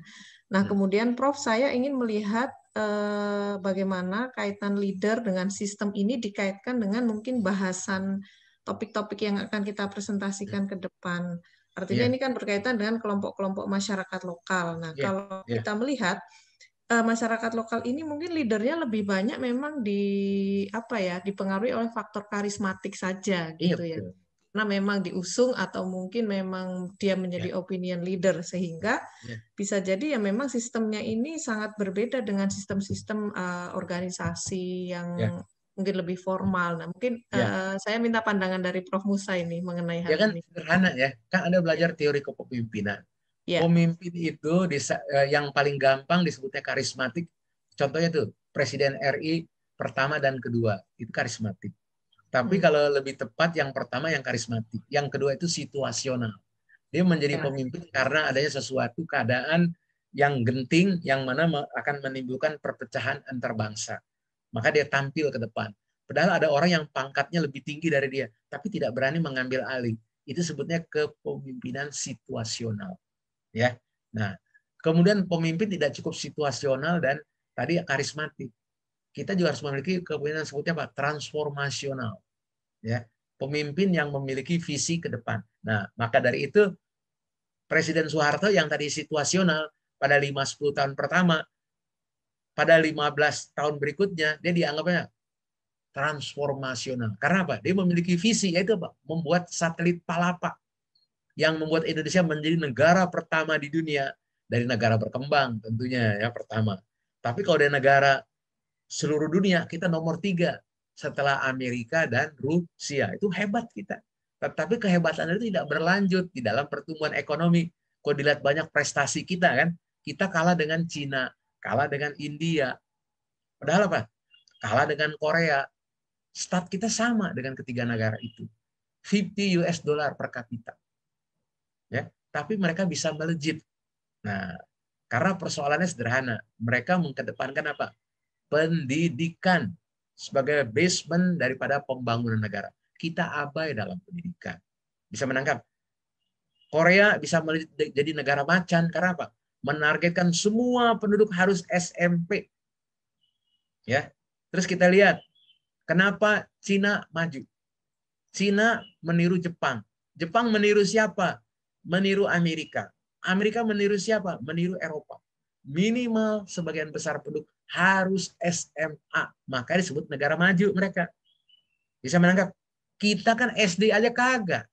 Nah, kemudian Prof, saya ingin melihat bagaimana kaitan leader dengan sistem ini dikaitkan dengan mungkin bahasan topik-topik yang akan kita presentasikan ke depan. Artinya ini kan berkaitan dengan kelompok-kelompok masyarakat lokal. Nah, kalau kita melihat masyarakat lokal ini mungkin leadernya lebih banyak memang dipengaruhi oleh faktor karismatik saja gitu ya. Karena memang diusung atau mungkin memang dia menjadi opinion leader sehingga bisa jadi ya memang sistemnya ini sangat berbeda dengan sistem-sistem organisasi yang mungkin lebih formal. Nah, mungkin saya minta pandangan dari Prof. Musa ini mengenai hal kan ini. Sederhana ya. Kan Anda belajar teori kepemimpinan. Pemimpin itu yang paling gampang disebutnya karismatik. Contohnya tuh Presiden RI pertama dan kedua itu karismatik. Tapi kalau lebih tepat yang pertama yang karismatik, yang kedua itu situasional. Dia menjadi pemimpin karena adanya sesuatu keadaan yang genting yang mana akan menimbulkan perpecahan antar bangsa. Maka dia tampil ke depan. Padahal ada orang yang pangkatnya lebih tinggi dari dia, tapi tidak berani mengambil alih. Itu sebutnya kepemimpinan situasional. Ya. Nah, kemudian pemimpin tidak cukup situasional dan tadi karismatik. Kita juga harus memiliki kepemimpinan sebutnya apa? Transformasional. Ya. Pemimpin yang memiliki visi ke depan. Nah, maka dari itu Presiden Soeharto yang tadi situasional pada 5-10 tahun pertama, pada 15 tahun berikutnya dia dianggapnya transformasional. Karena apa? Dia memiliki visi, yaitu apa? Membuat satelit Palapa yang membuat Indonesia menjadi negara pertama di dunia dari negara berkembang tentunya ya pertama. Tapi kalau dari negara seluruh dunia kita nomor 3 setelah Amerika dan Rusia. Itu hebat kita. Tetapi kehebatan itu tidak berlanjut di dalam pertumbuhan ekonomi. Kalau dilihat banyak prestasi kita kan, kita kalah dengan Cina, kalah dengan India. Padahal apa? Kalah dengan Korea. Stat kita sama dengan ketiga negara itu. 50 US dollar per kapita. Ya, tapi mereka bisa melejit. Nah, karena persoalannya sederhana. Mereka mengedepankan apa? Pendidikan sebagai basement daripada pembangunan negara. Kita abai dalam pendidikan. Bisa menangkap. Korea bisa jadi negara macan karena apa? Menargetkan semua penduduk harus SMP. Ya. Terus kita lihat kenapa Cina maju. Cina meniru Jepang. Jepang meniru siapa? Meniru Amerika. Amerika meniru siapa? Meniru Eropa. Minimal sebagian besar penduduk harus SMA. Maka disebut negara maju mereka. Bisa menangkap? Kita kan SD aja kagak.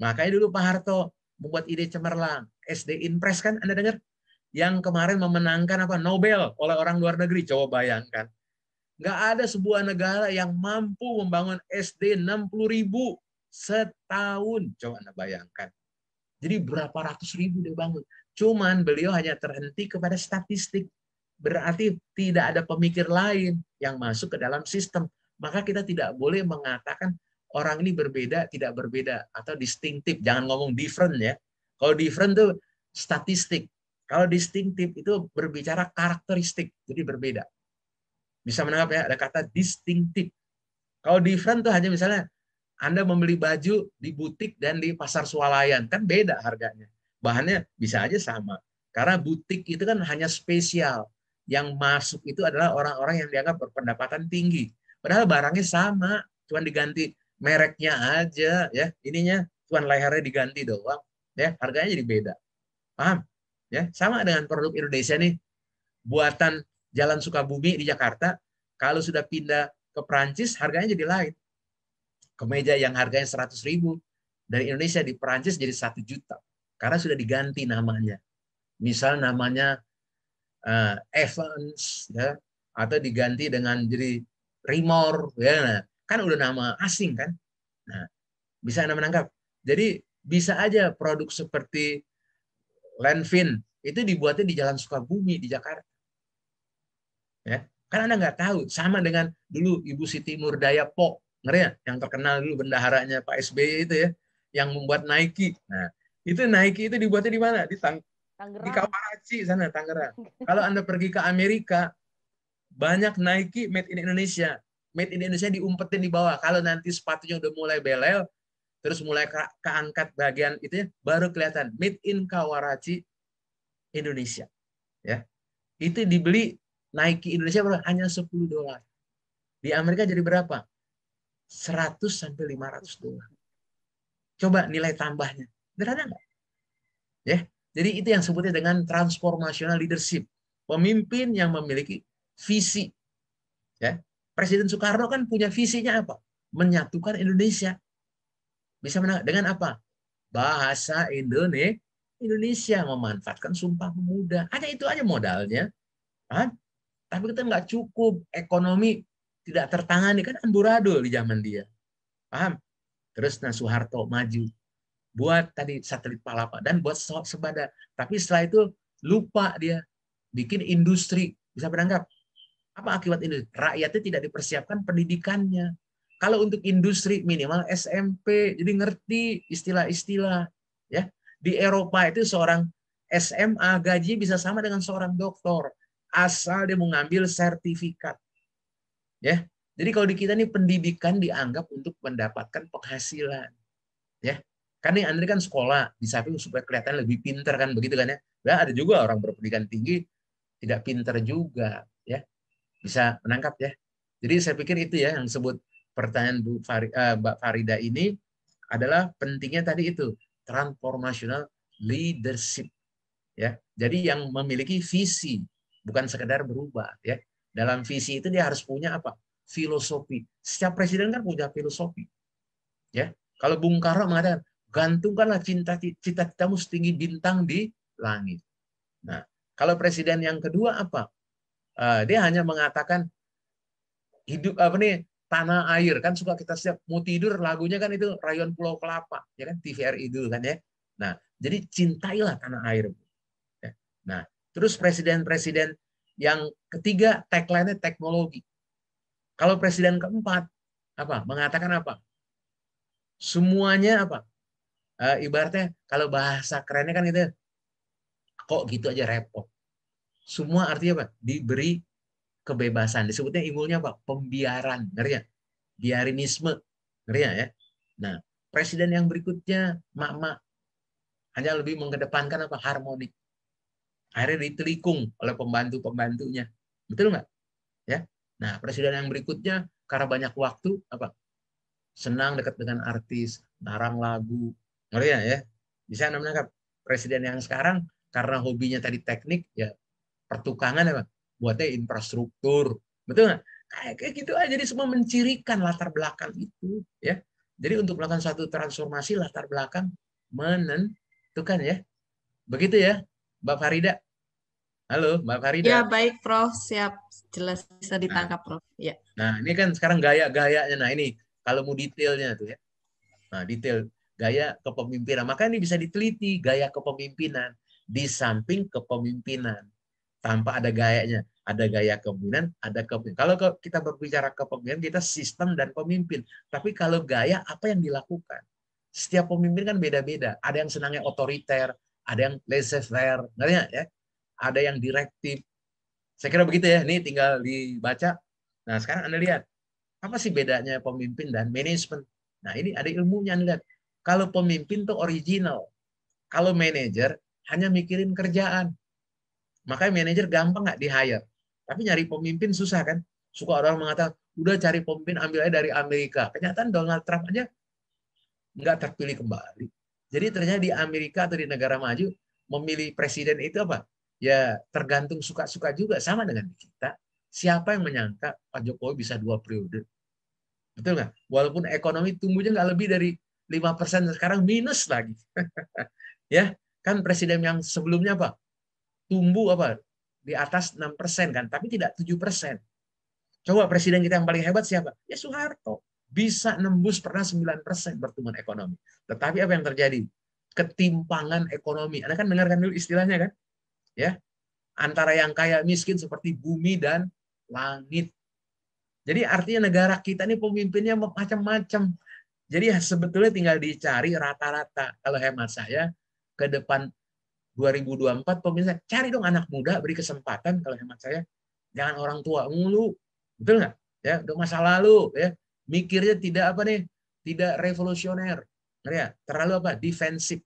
Makanya dulu Pak Harto membuat ide cemerlang. SD Impres kan Anda dengar? Yang kemarin memenangkan apa? Nobel oleh orang luar negeri. Coba bayangkan. Nggak ada sebuah negara yang mampu membangun SD 60.000 setahun. Coba Anda bayangkan. Jadi berapa ratus ribu dia bangun. Cuman beliau hanya terhenti kepada statistik. Berarti tidak ada pemikir lain yang masuk ke dalam sistem. Maka kita tidak boleh mengatakan orang ini berbeda, tidak berbeda. Atau distinktif. Jangan ngomong different ya. Kalau different itu statistik. Kalau distinktif itu berbicara karakteristik. Jadi berbeda. Bisa menangkap ya, ada kata distinktif. Kalau different itu hanya misalnya Anda membeli baju di butik dan di pasar swalayan, kan beda harganya. Bahannya bisa aja sama. Karena butik itu kan hanya spesial. Yang masuk itu adalah orang-orang yang dianggap berpendapatan tinggi. Padahal barangnya sama, cuma diganti mereknya aja, ya. Ininya cuma lehernya diganti doang, ya. Harganya jadi beda. Paham? Ya, sama dengan produk Indonesia nih. Buatan Jalan Sukabumi di Jakarta, kalau sudah pindah ke Perancis, harganya jadi lain. Kemeja yang harganya 100.000 dari Indonesia di Perancis jadi 1 juta karena sudah diganti namanya. Misal namanya Evans ya, atau diganti dengan jadi Rimor ya. Kan udah nama asing kan. Nah, bisa Anda menangkap. Jadi bisa aja produk seperti Lenvin itu dibuatnya di Jalan Sukabumi di Jakarta. Ya, kan Anda nggak tahu. Sama dengan dulu Ibu Siti Nurdaya Po, ngeri ya? Yang terkenal dulu bendaharanya Pak SBY itu ya, yang membuat Nike. Nah, itu Nike itu dibuatnya di mana? Di Kawarachi sana, Tangerang. Kalau Anda pergi ke Amerika, banyak Nike made in Indonesia. Made in Indonesia diumpetin di bawah. Kalau nanti sepatunya udah mulai belel, terus mulai keangkat bagian itu ya, baru kelihatan made in Kawarachi Indonesia. Ya, itu dibeli Nike Indonesia berapa? Hanya $10. Di Amerika jadi berapa? 100 sampai $500. Coba nilai tambahnya, sederhana nggak? Ya, jadi itu yang sebutnya dengan transformational leadership. Pemimpin yang memiliki visi. Ya, Presiden Soekarno kan punya visinya apa? Menyatukan Indonesia. Bisa dengan apa? Bahasa Indonesia, memanfaatkan Sumpah Pemuda. Hanya itu aja modalnya. Kan? Tapi kita nggak cukup. Ekonomi tidak tertangani, kan amburadul di zaman dia. Paham? Terus Soeharto maju. Buat tadi satelit Palapa dan buat Sebada. Tapi setelah itu lupa dia. Bikin industri. Bisa berangkat. Apa akibat ini? Rakyatnya tidak dipersiapkan pendidikannya. Kalau untuk industri minimal SMP, jadi ngerti istilah-istilah. Ya, di Eropa itu seorang SMA gaji bisa sama dengan seorang doktor, asal dia mengambil sertifikat. Ya, jadi kalau di kita nih pendidikan dianggap untuk mendapatkan penghasilan. Ya, kan nih Andre kan sekolah, di samping supaya kelihatan lebih pintar kan begitu kan ya. Nah, ada juga orang berpendidikan tinggi tidak pintar juga, ya. Bisa menangkap ya. Jadi saya pikir itu ya yang disebut pertanyaan Mbak Farida ini adalah pentingnya tadi itu transformational leadership ya. Jadi yang memiliki visi bukan sekedar berubah ya. Dalam visi itu dia harus punya apa? Filosofi. Setiap presiden kan punya filosofi. Ya. Kalau Bung Karno mengatakan gantungkanlah cita-citamu setinggi bintang di langit. Nah, kalau presiden yang kedua apa? Dia hanya mengatakan hidup apa nih tanah air kan suka kita setiap mau tidur lagunya kan itu Rayuan Pulau Kelapa ya kan TVRI dulu kan ya. Nah jadi cintailah tanah air. Ya. Nah terus presiden-presiden yang ketiga tagline-nya teknologi. Kalau presiden keempat apa mengatakan apa? Semuanya apa? Ibaratnya kalau bahasa kerennya kan itu kok gitu aja repot. Semua artinya apa? Diberi kebebasan. Disebutnya ilmunya apa? Pembiaran. Ngerti ya? Biarinisme. Ngerti ya? Nah, presiden yang berikutnya, mak-mak, hanya lebih mengedepankan apa? Harmoni. Akhirnya ditelikung oleh pembantu-pembantunya. Betul nggak? Ya. Nah, presiden yang berikutnya, karena banyak waktu, apa? Senang dekat dengan artis, narang lagu. Ngerti ya? Bisa namanya presiden yang sekarang, karena hobinya tadi teknik, ya pertukangan apa? Buatnya infrastruktur. Betul nggak? Kayak gitu aja. Jadi semua mencirikan latar belakang itu. Ya. Jadi untuk melakukan suatu transformasi, latar belakang menentukan ya. Begitu ya, Mbak Farida. Halo, Mbak Farida. Ya, baik, Prof. Siap. Jelas bisa ditangkap, Prof. Ya. Nah, ini kan sekarang gaya-gayanya. Nah, ini kalau mau detailnya tuh ya. Nah, detail gaya kepemimpinan. Maka ini bisa diteliti gaya kepemimpinan di samping kepemimpinan. Tanpa ada gayanya, ada gaya kepemimpinan, ada kepemimpinan. Kalau kita berbicara kepemimpinan, kita sistem dan pemimpin. Tapi kalau gaya, apa yang dilakukan? Setiap pemimpin kan beda-beda. Ada yang senangnya otoriter, ada yang laissez-faire, ya? Ada yang direktif. Saya kira begitu ya. Ini tinggal dibaca. Nah, sekarang Anda lihat, apa sih bedanya pemimpin dan manajemen? Nah, ini ada ilmunya Anda lihat. Kalau pemimpin tuh original. Kalau manajer hanya mikirin kerjaan. Makanya manajer gampang nggak di-hire. Tapi nyari pemimpin susah kan. Suka orang mengatakan, udah cari pemimpin ambil aja dari Amerika. Kenyataan Donald Trump aja nggak terpilih kembali. Jadi ternyata di Amerika atau di negara maju, memilih presiden itu apa? Ya tergantung suka-suka juga. Sama dengan kita. Siapa yang menyangka Pak Jokowi bisa 2 periode? Betul nggak? Walaupun ekonomi tumbuhnya nggak lebih dari 5%, sekarang minus lagi. Ya, kan presiden yang sebelumnya apa? Tumbuh apa di atas 6% kan, tapi tidak 7%. Coba presiden kita yang paling hebat siapa? Ya Soeharto. Bisa nembus pernah 9% pertumbuhan ekonomi. Tetapi apa yang terjadi? Ketimpangan ekonomi. Anda kan dengarkan dulu istilahnya kan? Ya. Antara yang kaya miskin seperti bumi dan langit. Jadi artinya negara kita ini pemimpinnya macam-macam. Jadi sebetulnya tinggal dicari rata-rata. Kalau hemat saya ke depan 2024 pemirsa cari dong anak muda, beri kesempatan kalau hemat saya, jangan orang tua mulu, betul nggak ya, untuk masa lalu, ya, mikirnya tidak apa nih, tidak revolusioner, ya, terlalu apa, defensif,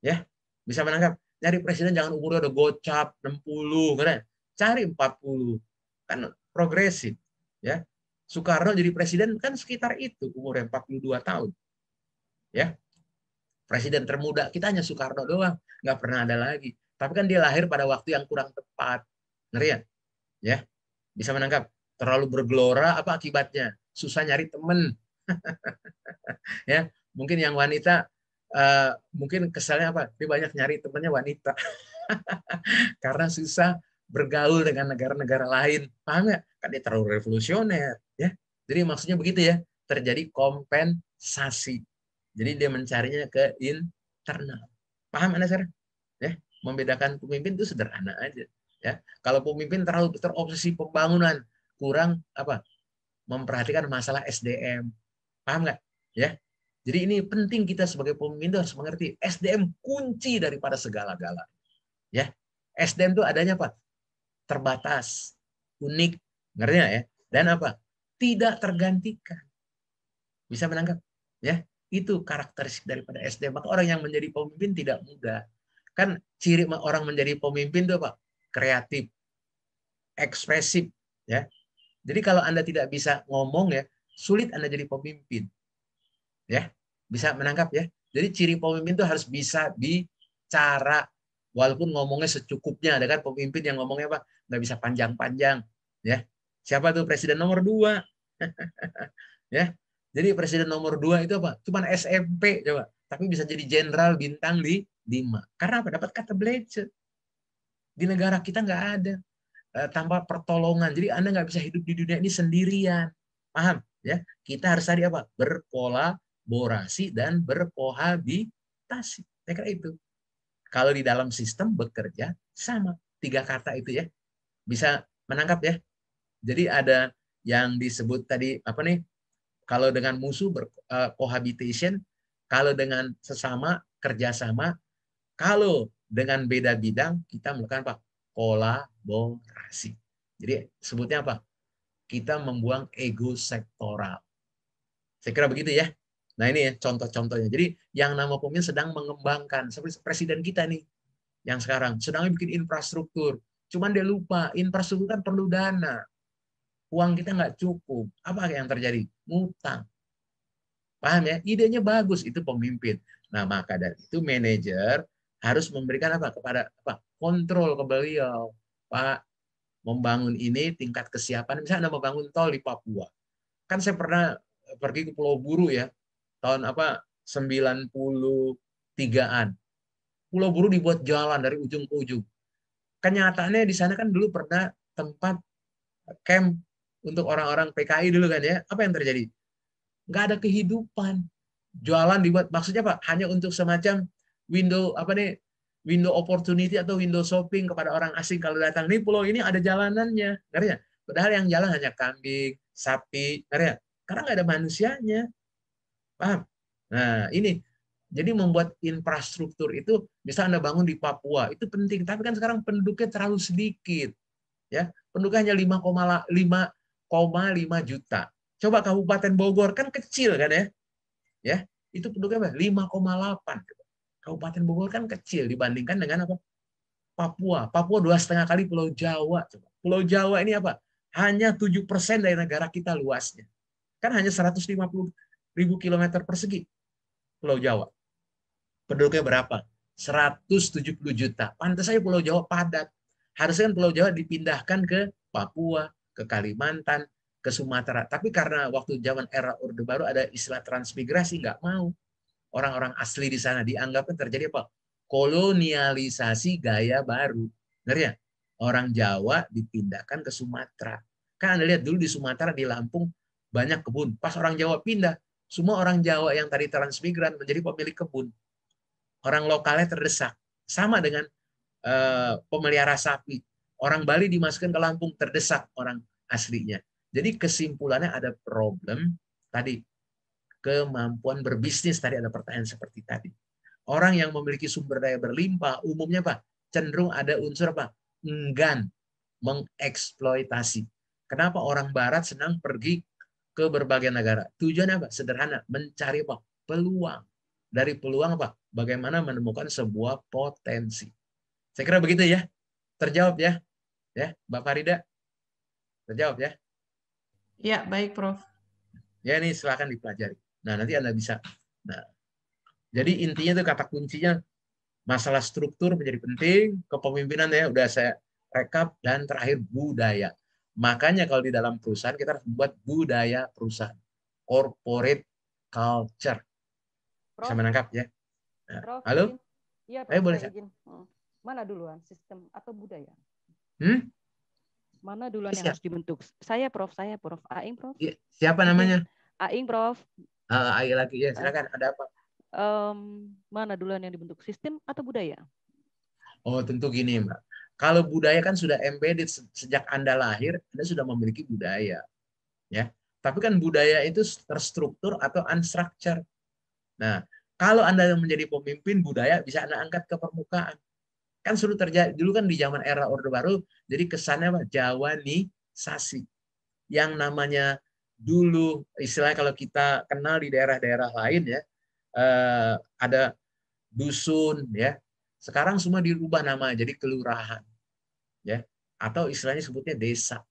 ya, bisa menangkap. Nyari presiden jangan umurnya udah gocap 60, kan? Cari 40, kan progresif, ya. Soekarno jadi presiden kan sekitar itu umurnya 42 tahun, ya. Presiden termuda kita hanya Soekarno doang, nggak pernah ada lagi. Tapi kan dia lahir pada waktu yang kurang tepat, ngeri ya? Ya, bisa menangkap. Terlalu bergelora apa akibatnya? Susah nyari temen. Ya, mungkin yang wanita mungkin kesalnya apa? Dia banyak nyari temennya wanita. Karena susah bergaul dengan negara-negara lain. Paham nggak? Kan dia terlalu revolusioner, ya. Jadi maksudnya begitu ya, terjadi kompensasi. Jadi dia mencarinya ke internal. Paham Anda sekarang? Ya, membedakan pemimpin itu sederhana aja. Ya, kalau pemimpin terlalu terobsesi pembangunan, kurang apa? Memperhatikan masalah SDM. Paham nggak? Ya. Jadi ini penting kita sebagai pemimpin itu harus mengerti SDM kunci daripada segala-gala. Ya. SDM itu adanya apa? Terbatas, unik, ngerti ya? Dan apa? Tidak tergantikan. Bisa menangkap? Ya. Itu karakteristik daripada SDM. Maka orang yang menjadi pemimpin tidak mudah. Kan ciri orang menjadi pemimpin itu apa? Kreatif, ekspresif, ya. Jadi kalau Anda tidak bisa ngomong ya, sulit Anda jadi pemimpin. Ya, bisa menangkap ya. Jadi ciri pemimpin itu harus bisa bicara, walaupun ngomongnya secukupnya. Ada kan pemimpin yang ngomongnya apa? Nggak bisa panjang-panjang. Ya, siapa tuh presiden nomor 2? Ya, jadi presiden nomor 2 itu apa? Cuman SMP coba, tapi bisa jadi jenderal bintang 5. Karena apa? Dapat kata belajar. Di negara kita nggak ada tanpa pertolongan. Jadi Anda nggak bisa hidup di dunia ini sendirian. Paham? Ya, kita harus tadi apa? Berkolaborasi dan berkohabitasi. Saya kira itu. Kalau di dalam sistem bekerja sama. 3 kata itu ya. Bisa menangkap ya. Jadi ada yang disebut tadi apa nih? Kalau dengan musuh cohabitation, kalau dengan sesama kerjasama, kalau dengan beda bidang kita melakukan apa? Kolaborasi. Jadi sebutnya apa? Kita membuang ego sektoral. Saya kira begitu ya. Nah ini ya contoh-contohnya. Jadi yang nama pemimpin sedang mengembangkan. Seperti presiden kita nih. Yang sekarang sedang bikin infrastruktur. Cuman dia lupa infrastruktur kan perlu dana. Uang kita nggak cukup. Apa yang terjadi? Ngutang. Paham ya? Idenya bagus. Itu pemimpin. Nah maka dari itu manajer harus memberikan apa kepada apa kontrol ke beliau, Pak, membangun ini tingkat kesiapan. Misalnya Anda membangun tol di Papua, kan saya pernah pergi ke Pulau Buru ya, tahun apa 93-an. Pulau Buru dibuat jalan dari ujung ke ujung. Kenyataannya di sana kan dulu pernah tempat camp untuk orang-orang PKI dulu kan ya. Apa yang terjadi? Nggak ada kehidupan. Jualan dibuat maksudnya apa? Hanya untuk semacam window apa nih, window opportunity atau window shopping kepada orang asing kalau datang nih pulau ini ada jalanannya, ngerti ya? Padahal yang jalan hanya kambing, sapi, ngerti ya? Karena nggak ada manusianya, paham? Nah ini jadi membuat infrastruktur itu bisa Anda bangun di Papua itu penting, tapi kan sekarang penduduknya terlalu sedikit, ya penduduknya hanya 5,5 juta. Coba Kabupaten Bogor kan kecil kan ya, ya itu penduduknya 5,8. Kabupaten Bogor kan kecil dibandingkan dengan apa? Papua. Papua 2,5 kali Pulau Jawa. Pulau Jawa ini apa? Hanya 7% dari negara kita luasnya. Kan hanya 150.000 kilometer persegi Pulau Jawa. Penduduknya berapa? 170 juta. Pantas saja Pulau Jawa padat. Harusnya kan Pulau Jawa dipindahkan ke Papua, ke Kalimantan, ke Sumatera. Tapi karena waktu zaman era Orde Baru ada istilah transmigrasi, nggak mau. Orang-orang asli di sana dianggapnya terjadi apa? Kolonialisasi gaya baru. Ngerti ya? Orang Jawa dipindahkan ke Sumatera. Kan Anda lihat dulu di Sumatera, di Lampung, banyak kebun. Pas orang Jawa pindah, semua orang Jawa yang tadi transmigran menjadi pemilik kebun. Orang lokalnya terdesak. Sama dengan pemelihara sapi. Orang Bali dimasukkan ke Lampung, terdesak orang aslinya. Jadi kesimpulannya ada problem tadi. Kemampuan berbisnis, tadi ada pertanyaan seperti tadi. Orang yang memiliki sumber daya berlimpah umumnya apa? Cenderung ada unsur apa? Enggan mengeksploitasi. Kenapa orang Barat senang pergi ke berbagai negara? Tujuannya apa? Sederhana, mencari apa? Peluang. Dari peluang apa? Bagaimana menemukan sebuah potensi. Saya kira begitu ya. Terjawab ya. Ya, Mbak Farida. Terjawab ya. Ya, baik, Prof. Ya, ini silakan dipelajari. Nah, nanti Anda bisa. Nah, jadi intinya itu kata kuncinya masalah struktur menjadi penting, kepemimpinan ya udah saya rekap, dan terakhir budaya. Makanya kalau di dalam perusahaan kita harus membuat budaya perusahaan, corporate culture. Bisa menangkap ya. Nah, Prof, halo? Iya, Prof, boleh saya izin. Mana duluan, sistem atau budaya? Mana duluan yang harus dibentuk? Saya Prof. Aing Prof. Siapa namanya? Aing Prof. Aing lagi ya, silakan. Ada apa? Mana duluan yang dibentuk, sistem atau budaya? Oh, tentu gini, Mbak. Kalau budaya kan sudah embedded sejak Anda lahir, Anda sudah memiliki budaya. Ya. Tapi kan budaya itu terstruktur atau unstructured. Nah, kalau Anda menjadi pemimpin, budaya bisa Anda angkat ke permukaan. Kan sudah terjadi dulu kan di zaman era Orde Baru, jadi kesannya apa? Jawanisasi. Yang namanya dulu istilahnya kalau kita kenal di daerah-daerah lain ya, ada dusun ya. Sekarang semua dirubah nama jadi kelurahan. Ya, atau istilahnya sebutnya desa.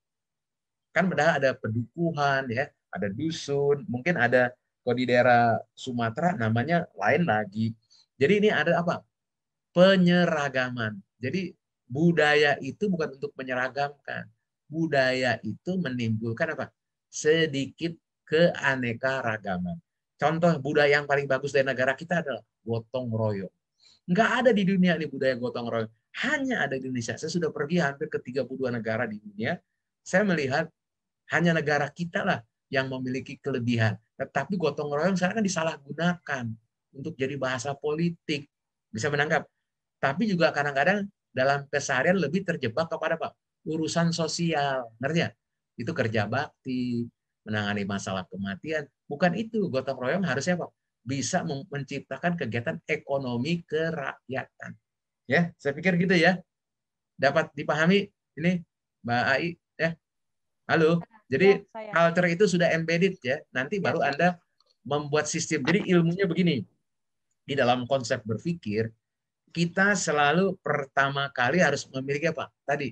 Kan padahal ada pedukuhan ya, ada dusun, mungkin ada kalau di daerah Sumatera namanya lain lagi. Jadi ini ada apa? Penyeragaman. Jadi budaya itu bukan untuk menyeragamkan. Budaya itu menimbulkan apa? Sedikit keanekaragaman. Contoh budaya yang paling bagus dari negara kita adalah gotong royong. Nggak ada di dunia ini budaya gotong royong. Hanya ada di Indonesia. Saya sudah pergi hampir ke 32 negara di dunia. Saya melihat hanya negara kita lah yang memiliki kelebihan. Tetapi gotong royong sekarang kan disalahgunakan untuk jadi bahasa politik. Bisa menangkap. Tapi juga kadang-kadang dalam keseharian lebih terjebak kepada apa? Urusan sosial. Ngerti ya? Itu kerja bakti, menangani masalah kematian. Bukan itu. Gotong royong harusnya apa? Bisa menciptakan kegiatan ekonomi kerakyatan. Ya, saya pikir gitu ya. Dapat dipahami ini Mbak Ai ya. Halo. Jadi culture itu sudah embedded ya. Nanti baru Anda membuat sistem. Jadi ilmunya begini. Di dalam konsep berpikir kita selalu pertama kali harus memiliki apa? Tadi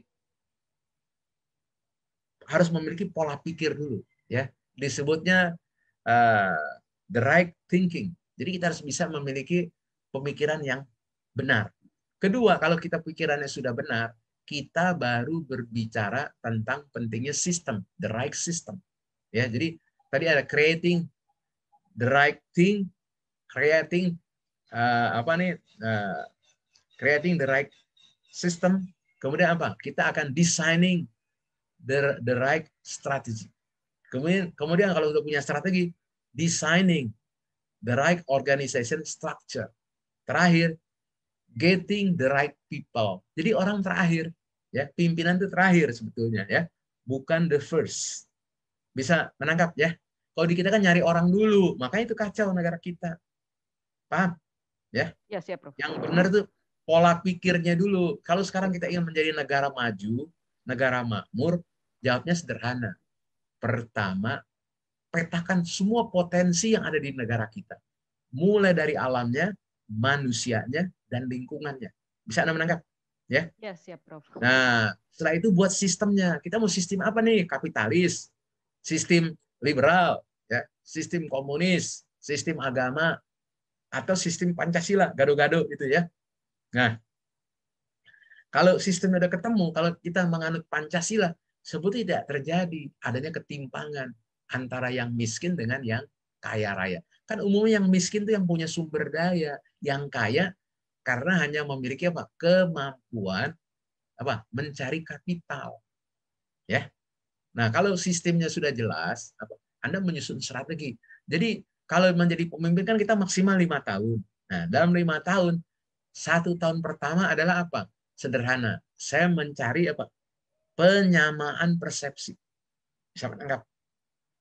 harus memiliki pola pikir dulu ya. Disebutnya the right thinking. Jadi kita harus bisa memiliki pemikiran yang benar. Kedua, kalau kita pikirannya sudah benar, kita baru berbicara tentang pentingnya sistem, the right system. Ya, jadi tadi ada creating the right thing, creating creating the right system. Kemudian apa? Kita akan designing the right strategy. Kemudian kalau sudah punya strategi, designing the right organization structure. Terakhir, getting the right people. Jadi orang terakhir, ya pimpinan itu terakhir sebetulnya, ya bukan the first. Bisa menangkap ya? Kalau di kita kan nyari orang dulu, makanya itu kacau negara kita. Paham? Ya. Ya siap, Prof. Yang benar tuh pola pikirnya dulu. Kalau sekarang kita ingin menjadi negara maju, negara makmur, jawabnya sederhana. Pertama, petakan semua potensi yang ada di negara kita. Mulai dari alamnya, manusianya, dan lingkungannya. Bisa Anda menangkap? Ya? Ya, siap, Prof. Nah, setelah itu buat sistemnya. Kita mau sistem apa nih? Kapitalis, sistem liberal, ya, sistem komunis, sistem agama, atau sistem Pancasila, gado-gado gitu ya. Nah, kalau sistemnya udah ketemu, kalau kita menganut Pancasila, sebetulnya tidak terjadi adanya ketimpangan antara yang miskin dengan yang kaya raya. Kan umumnya yang miskin itu yang punya sumber daya, yang kaya karena hanya memiliki apa? Kemampuan apa? Mencari kapital. Ya. Nah, kalau sistemnya sudah jelas, Anda menyusun strategi. Jadi kalau menjadi pemimpin kan kita maksimal 5 tahun. Nah, dalam 5 tahun, 1 tahun pertama adalah apa? Sederhana. Saya mencari apa? Penyamaan persepsi. Bisa menangkap.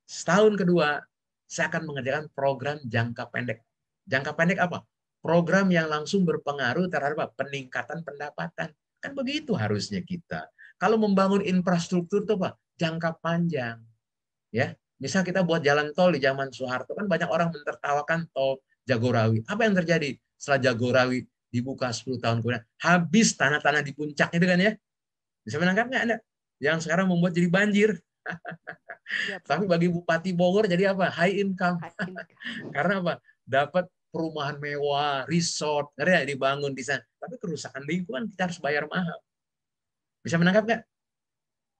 Setahun kedua, saya akan mengerjakan program jangka pendek. Jangka pendek apa? Program yang langsung berpengaruh terhadap peningkatan pendapatan. Kan begitu harusnya kita. Kalau membangun infrastruktur itu apa? jangka panjang. Ya, misal kita buat jalan tol di zaman Soeharto, kan banyak orang menertawakan tol Jagorawi. Apa yang terjadi setelah Jagorawi dibuka 10 tahun kemudian? Habis tanah-tanah di puncak itu kan ya. Bisa menangkap nggak Anda? Yang sekarang membuat jadi banjir. Ya, tapi bagi Bupati Bogor jadi apa? High income. Karena apa? Dapat perumahan mewah, resort, ya, dibangun di sana. Tapi kerusakan lingkungan kita harus bayar mahal. Bisa menangkap nggak?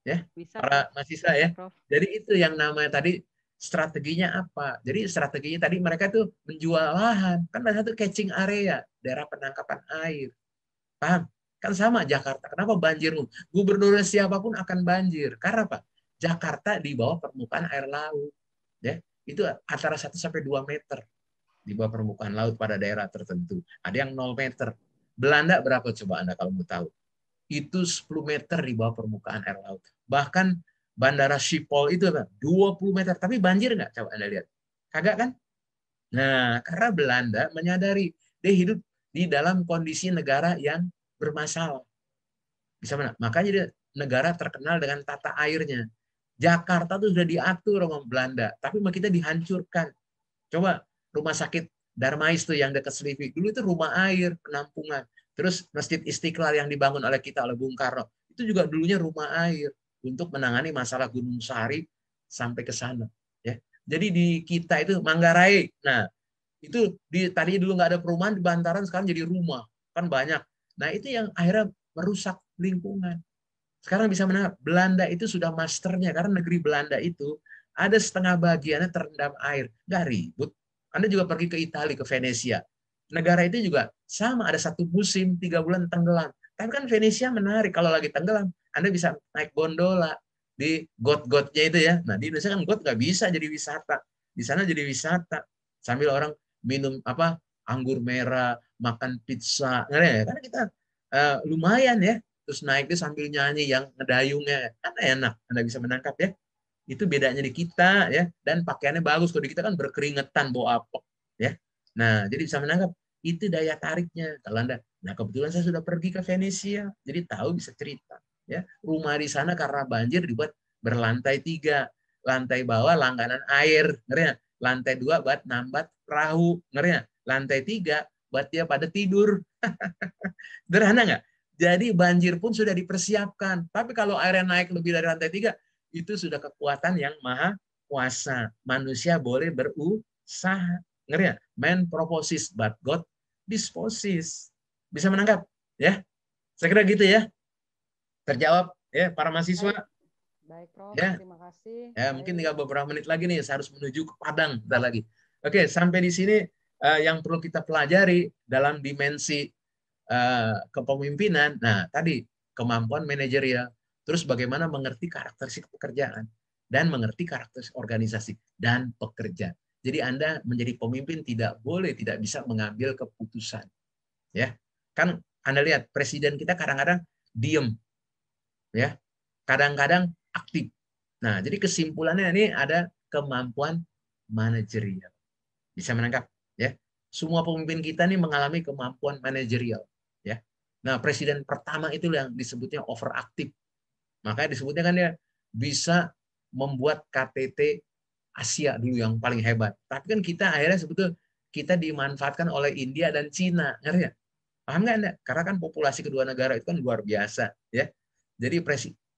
Ya, bisa, para mahasiswa ya. Prof. Jadi itu yang namanya tadi strateginya apa? Jadi strateginya tadi mereka tuh menjual lahan. Kan ada satu catching area, daerah penangkapan air. Paham? Kan sama Jakarta. Kenapa banjir? Gubernur siapapun akan banjir. Karena apa? Jakarta di bawah permukaan air laut. Ya, itu antara 1 sampai 2 meter di bawah permukaan laut pada daerah tertentu. Ada yang 0 meter. Belanda berapa coba Anda kalau mau tahu? Itu 10 meter di bawah permukaan air laut. Bahkan Bandara Schiphol itu 20 meter. Tapi banjir nggak? Coba Anda lihat. Kagak kan? Nah, karena Belanda menyadari dia hidup di dalam kondisi negara yang bermasalah. Bisa mana? Makanya dia negara terkenal dengan tata airnya. Jakarta tuh sudah diatur sama Belanda, tapi kita dihancurkan. Coba rumah sakit Darmais tuh yang dekat Selipi, dulu itu rumah air, penampungan. Terus Masjid Istiqlal yang dibangun oleh kita, oleh Bung Karno, itu juga dulunya rumah air untuk menangani masalah Gunung Sahari sampai ke sana. Ya. Jadi di kita itu Manggarai. Nah, itu tadinya dulu nggak ada perumahan, di bantaran sekarang jadi rumah. Kan banyak. Nah, itu yang akhirnya merusak lingkungan. Sekarang bisa menangkap, Belanda itu sudah masternya, karena negeri Belanda itu ada setengah bagiannya terendam air. Nggak ribut. Anda juga pergi ke Italia, ke Venesia. Negara itu juga sama, ada satu musim, 3 bulan tenggelam. Tapi kan Venesia menarik, kalau lagi tenggelam, Anda bisa naik gondola di got-gotnya itu ya. Nah, di Indonesia kan got nggak bisa jadi wisata. Di sana jadi wisata. Sambil orang minum anggur merah, makan pizza. Karena kita lumayan ya. Terus naik dia sambil nyanyi yang ngedayungnya. Kan enak, Anda bisa menangkap ya. Itu bedanya di kita ya, dan pakaiannya bagus. Kalau di kita kan berkeringetan bawa apok ya. Nah, jadi bisa menangkap itu daya tariknya. Kalau Anda, nah kebetulan saya sudah pergi ke Venesia, jadi tahu, bisa cerita ya. Rumah di sana karena banjir dibuat berlantai 3. Lantai bawah langganan air, ngeri ya? Lantai 2 buat nambat perahu, ngeri ya? Lantai 3 buat dia pada tidur. Sederhana nggak? Jadi banjir pun sudah dipersiapkan. Tapi kalau airnya naik lebih dari lantai 3, itu sudah kekuatan yang maha kuasa. Manusia boleh berusaha. Ngeri ya? Man proposes, but God disposes. Bisa menangkap? Ya? Saya kira gitu ya. Terjawab ya para mahasiswa. Baik, Prof. Ya. Terima kasih. Ya, mungkin tinggal beberapa menit lagi nih, saya harus menuju ke Padang. Bentar lagi. Oke, sampai di sini yang perlu kita pelajari dalam dimensi kepemimpinan. Nah, tadi kemampuan manajerial, terus bagaimana mengerti karakteristik pekerjaan dan mengerti karakteristik organisasi dan pekerja. Jadi Anda menjadi pemimpin tidak bisa mengambil keputusan. Ya. Kan Anda lihat presiden kita kadang-kadang diem. Ya. Kadang-kadang aktif. Nah, jadi kesimpulannya ini ada kemampuan manajerial. Bisa menangkap ya. Semua pemimpin kita nih mengalami kemampuan manajerial. Ya. Nah, presiden pertama itu yang disebutnya overaktif. Makanya disebutnya kan dia bisa membuat KTT Asia dulu yang paling hebat. Tapi kan kita akhirnya sebetulnya kita dimanfaatkan oleh India dan Cina. Ngerti ya? Paham nggak Anda? Karena kan populasi kedua negara itu kan luar biasa. Ya. Jadi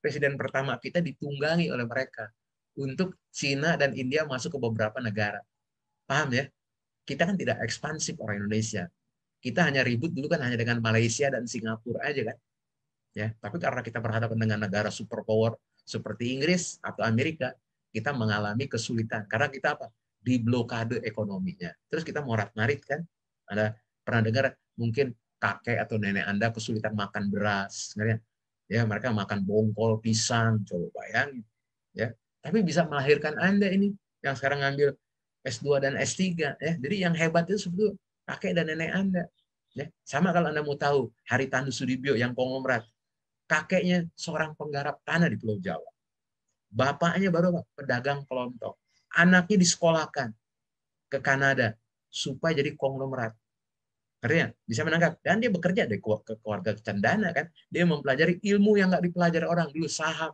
presiden pertama kita ditunggangi oleh mereka untuk Cina dan India masuk ke beberapa negara. Paham ya? Kita kan tidak ekspansif orang Indonesia. Kita hanya ribut dulu kan hanya dengan Malaysia dan Singapura aja kan. Ya, tapi karena kita berhadapan dengan negara superpower seperti Inggris atau Amerika, kita mengalami kesulitan karena kita apa? Diblokade ekonominya. Terus kita morat-marit kan? Ada pernah dengar mungkin kakek atau nenek Anda kesulitan makan beras, ya mereka makan bongkol, pisang, coba bayangin, ya. Tapi bisa melahirkan Anda ini yang sekarang ngambil S2 dan S3, ya. Jadi yang hebat itu sebetulnya kakek dan nenek Anda. Ya. Sama kalau Anda mau tahu, Haritanu Sudibyo yang konglomerat, kakeknya seorang penggarap tanah di Pulau Jawa. Bapaknya baru pedagang kelontong. Anaknya disekolahkan ke Kanada supaya jadi konglomerat. Karena bisa menangkap. Dan dia bekerja ke keluarga cendana kan. Dia mempelajari ilmu yang nggak dipelajari orang dulu, saham.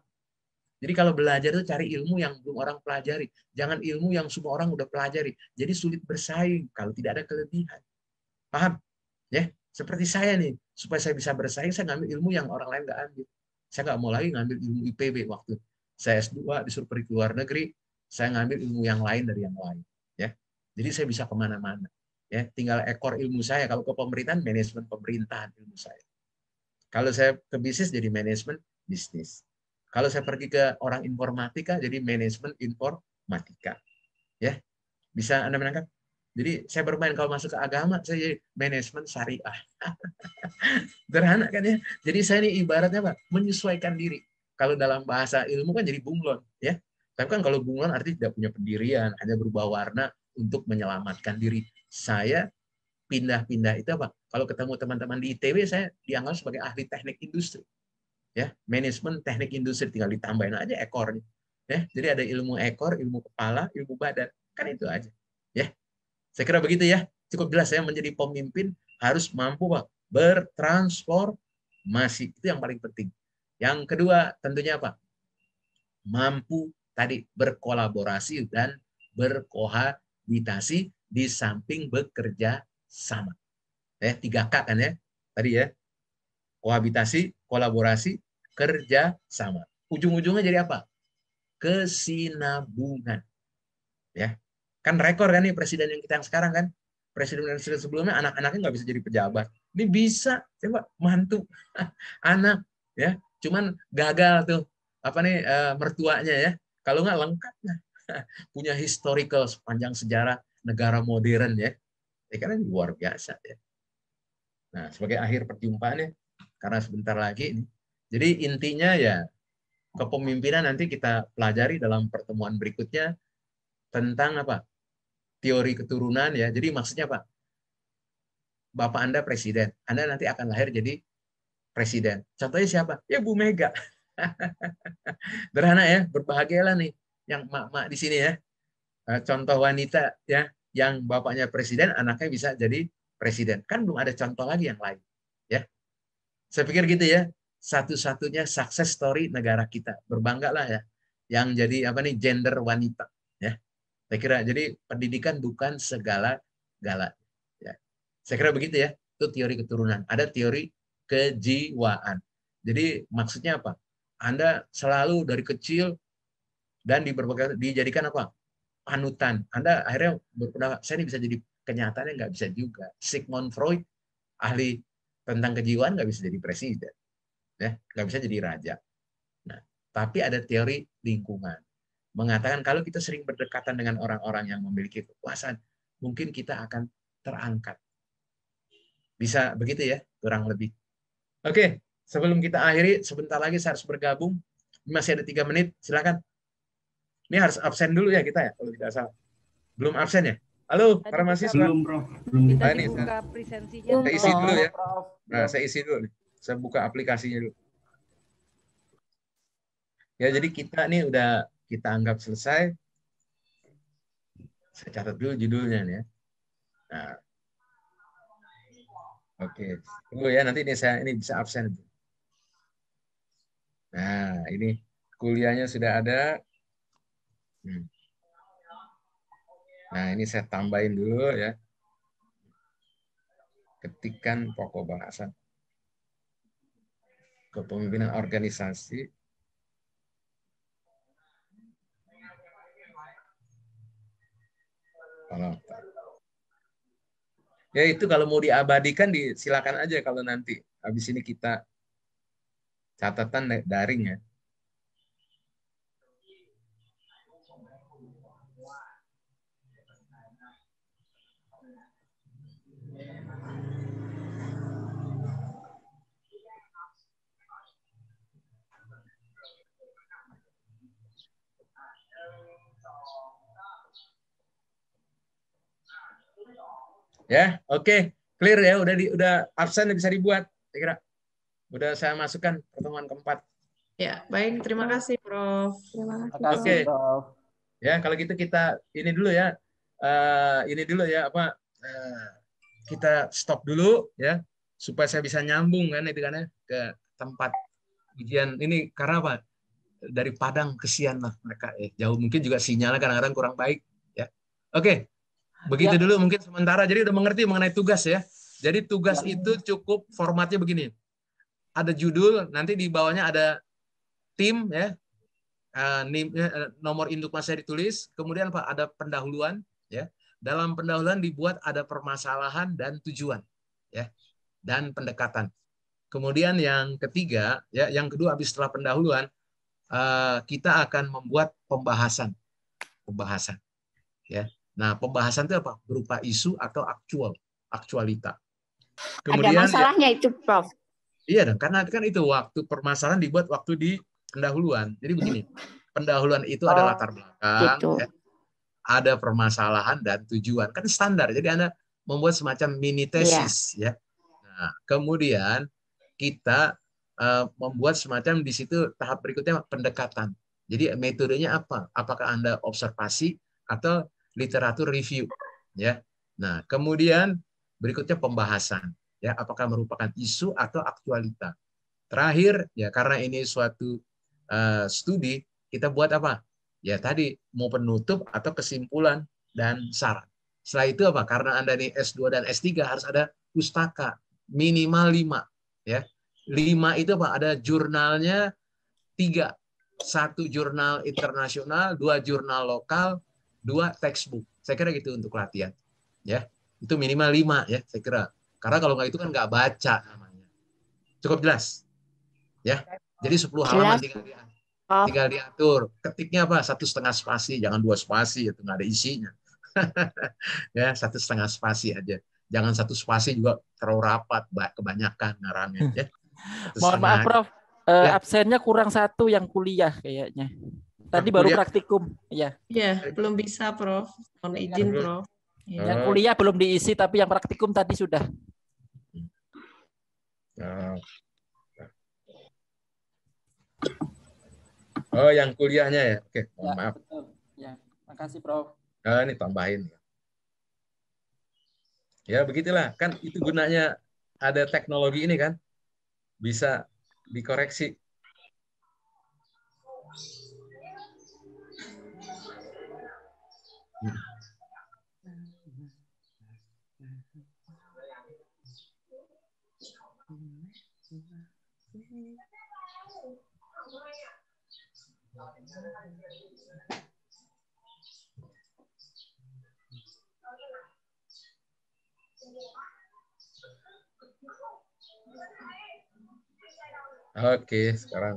Jadi kalau belajar itu cari ilmu yang belum orang pelajari. Jangan ilmu yang semua orang udah pelajari. Jadi sulit bersaing kalau tidak ada kelebihan. Paham? Ya, seperti saya nih. Supaya saya bisa bersaing, saya ngambil ilmu yang orang lain nggak ambil. Saya nggak mau lagi ngambil ilmu IPB waktu saya S2 disuruh pergi ke luar negeri. Saya ngambil ilmu yang lain dari yang lain. Ya, jadi saya bisa kemana-mana. Ya, tinggal ekor ilmu saya. Kalau ke pemerintahan, manajemen pemerintahan ilmu saya. Kalau saya ke bisnis, jadi manajemen bisnis. Kalau saya pergi ke orang informatika, jadi manajemen informatika. Ya, bisa Anda menangkap? Jadi saya bermain kalau masuk ke agama, saya jadi manajemen syariah. Sederhana kan ya? Jadi saya ini ibaratnya apa? Menyesuaikan diri. Kalau dalam bahasa ilmu kan jadi bunglon. Ya. Tapi kan kalau bunglon artinya tidak punya pendirian, hanya berubah warna untuk menyelamatkan diri. Saya pindah-pindah itu apa? Kalau ketemu teman-teman di ITB, saya dianggap sebagai ahli teknik industri. Ya, manajemen teknik industri, tinggal ditambahin aja ekornya. Ya, jadi ada ilmu ekor, ilmu kepala, ilmu badan. Kan itu aja. Ya. Saya kira begitu ya. Cukup jelas ya, menjadi pemimpin harus mampu bertransformasi. Itu yang paling penting. Yang kedua tentunya apa? Mampu tadi berkolaborasi dan berkohabitasi di samping bekerja sama. 3K kan ya. Tadi ya. Kohabitasi, kolaborasi, kerja sama. Ujung-ujungnya jadi apa? Kesinambungan. Ya. Kan rekor kan nih presiden yang kita yang sekarang kan. Presiden sebelumnya anak-anaknya nggak bisa jadi pejabat. Ini bisa, coba mantu anak ya. Cuman gagal tuh apa nih mertuanya ya. Kalau nggak lengkap punya historical sepanjang sejarah negara modern ya. Karena luar biasa ya. Nah, sebagai akhir perjumpaannya karena sebentar lagi ini. Jadi intinya ya kepemimpinan nanti kita pelajari dalam pertemuan berikutnya tentang apa? Teori keturunan ya. Jadi maksudnya apa? Bapak Anda presiden, Anda nanti akan lahir jadi presiden. Contohnya siapa? Ya Bu Mega. Sederhana ya, berbahagialah nih yang mak-mak di sini ya. Contoh wanita ya, yang bapaknya presiden, anaknya bisa jadi presiden. Kan belum ada contoh lagi yang lain. Ya. Saya pikir gitu ya. Satu-satunya success story negara kita. Berbanggalah ya. Yang jadi apa nih gender wanita. Ya. Saya kira jadi pendidikan bukan segala-gala. Ya. Saya kira begitu ya. Itu teori keturunan. Ada teori kejiwaan. Jadi maksudnya apa? Anda selalu dari kecil dan dijadikan apa? Panutan. Anda akhirnya berpendapat saya ini bisa jadi kenyataannya nggak bisa juga. Sigmund Freud ahli tentang kejiwaan nggak bisa jadi presiden, ya nggak bisa jadi raja. Nah, tapi ada teori lingkungan mengatakan kalau kita sering berdekatan dengan orang-orang yang memiliki kekuasaan, mungkin kita akan terangkat. Bisa begitu ya, kurang lebih. Oke, sebelum kita akhiri, sebentar lagi saya harus bergabung. Masih ada 3 menit, silakan. Ini harus absen dulu ya kita ya, kalau tidak salah. Belum absen ya? Halo, para mahasiswa. Belum, Bro. Belum kita dibuka presensinya. Saya isi dulu ya. Nah, saya isi dulu. Saya buka aplikasinya dulu. Ya, jadi kita nih udah kita anggap selesai. Saya catat dulu judulnya nih ya. Nah. Oke, tunggu ya, nanti ini bisa absen. Nah, ini kuliahnya sudah ada. Nah, ini saya tambahin dulu ya. Ketikan pokok bahasan. Kepemimpinan organisasi. Ya itu kalau mau diabadikan silakan aja kalau nanti habis ini kita catatan daring ya. Ya, oke. Clear ya, udah absen bisa dibuat. Saya kira. Udah saya masukkan pertemuan keempat. Ya, baik. Terima kasih, Prof. Terima kasih, Prof. Oke. Prof. Ya, kalau gitu kita ini dulu ya. Kita stop dulu ya supaya saya bisa nyambung kan itu kan ya ke tempat ujian ini karena apa? dari Padang, kesian lah mereka. Jauh, mungkin juga sinyalnya kadang-kadang kurang baik. Ya, oke. Begitu dulu mungkin sementara. Jadi udah mengerti mengenai tugas ya. Jadi tugas itu cukup formatnya begini. Ada judul, nanti di bawahnya ada tim ya. Nomor induk masa ditulis, kemudian Pak ada pendahuluan ya. Dalam pendahuluan dibuat ada permasalahan dan tujuan ya, dan pendekatan. Kemudian yang ketiga ya, yang kedua habis setelah pendahuluan kita akan membuat pembahasan ya. Nah, pembahasan itu apa? Berupa isu atau aktualita. Kemudian, ada masalahnya itu, Prof. Iya dong, karena kan itu waktu permasalahan dibuat waktu di pendahuluan. Jadi begini, pendahuluan itu ada latar belakang, gitu. Ya, ada permasalahan dan tujuan. Kan standar. Jadi Anda membuat semacam mini tesis, ya. Nah, kemudian kita membuat semacam di situ tahap berikutnya pendekatan. Jadi metodenya apa? Apakah Anda observasi atau literatur review, ya. Nah, kemudian berikutnya pembahasan, ya. Apakah merupakan isu atau aktualita. Terakhir, ya karena ini suatu studi, kita buat apa? Ya tadi mau penutup atau kesimpulan dan saran. Setelah itu apa? Karena Anda nih S2 dan S3 harus ada pustaka minimal 5, ya. 5 itu apa? Ada jurnalnya 3. 1 jurnal internasional, 2 jurnal lokal, 2 textbook. Saya kira gitu untuk latihan. Ya. Itu minimal 5 ya, saya kira. Karena kalau nggak itu kan nggak baca namanya. Cukup jelas? Ya, jadi 10 halaman tinggal diatur. Ketiknya apa? 1,5 spasi, jangan 2 spasi, itu nggak ada isinya. Ya, 1,5 spasi aja. Jangan 1 spasi juga terlalu rapat, kebanyakan ngarangnya. Ya. Mohon maaf, Prof. Absennya kurang 1 yang kuliah kayaknya. Tadi baru praktikum. Ya. Iya, belum bisa, Prof. Mohon izin, Prof. Yang kuliah belum diisi, tapi yang praktikum tadi sudah. Oh, yang kuliahnya ya. Oke, mohon maaf. Ya, makasih, Prof. Ini tambahin. Ya, begitulah. Kan itu gunanya ada teknologi ini kan. Bisa dikoreksi. Oke, sekarang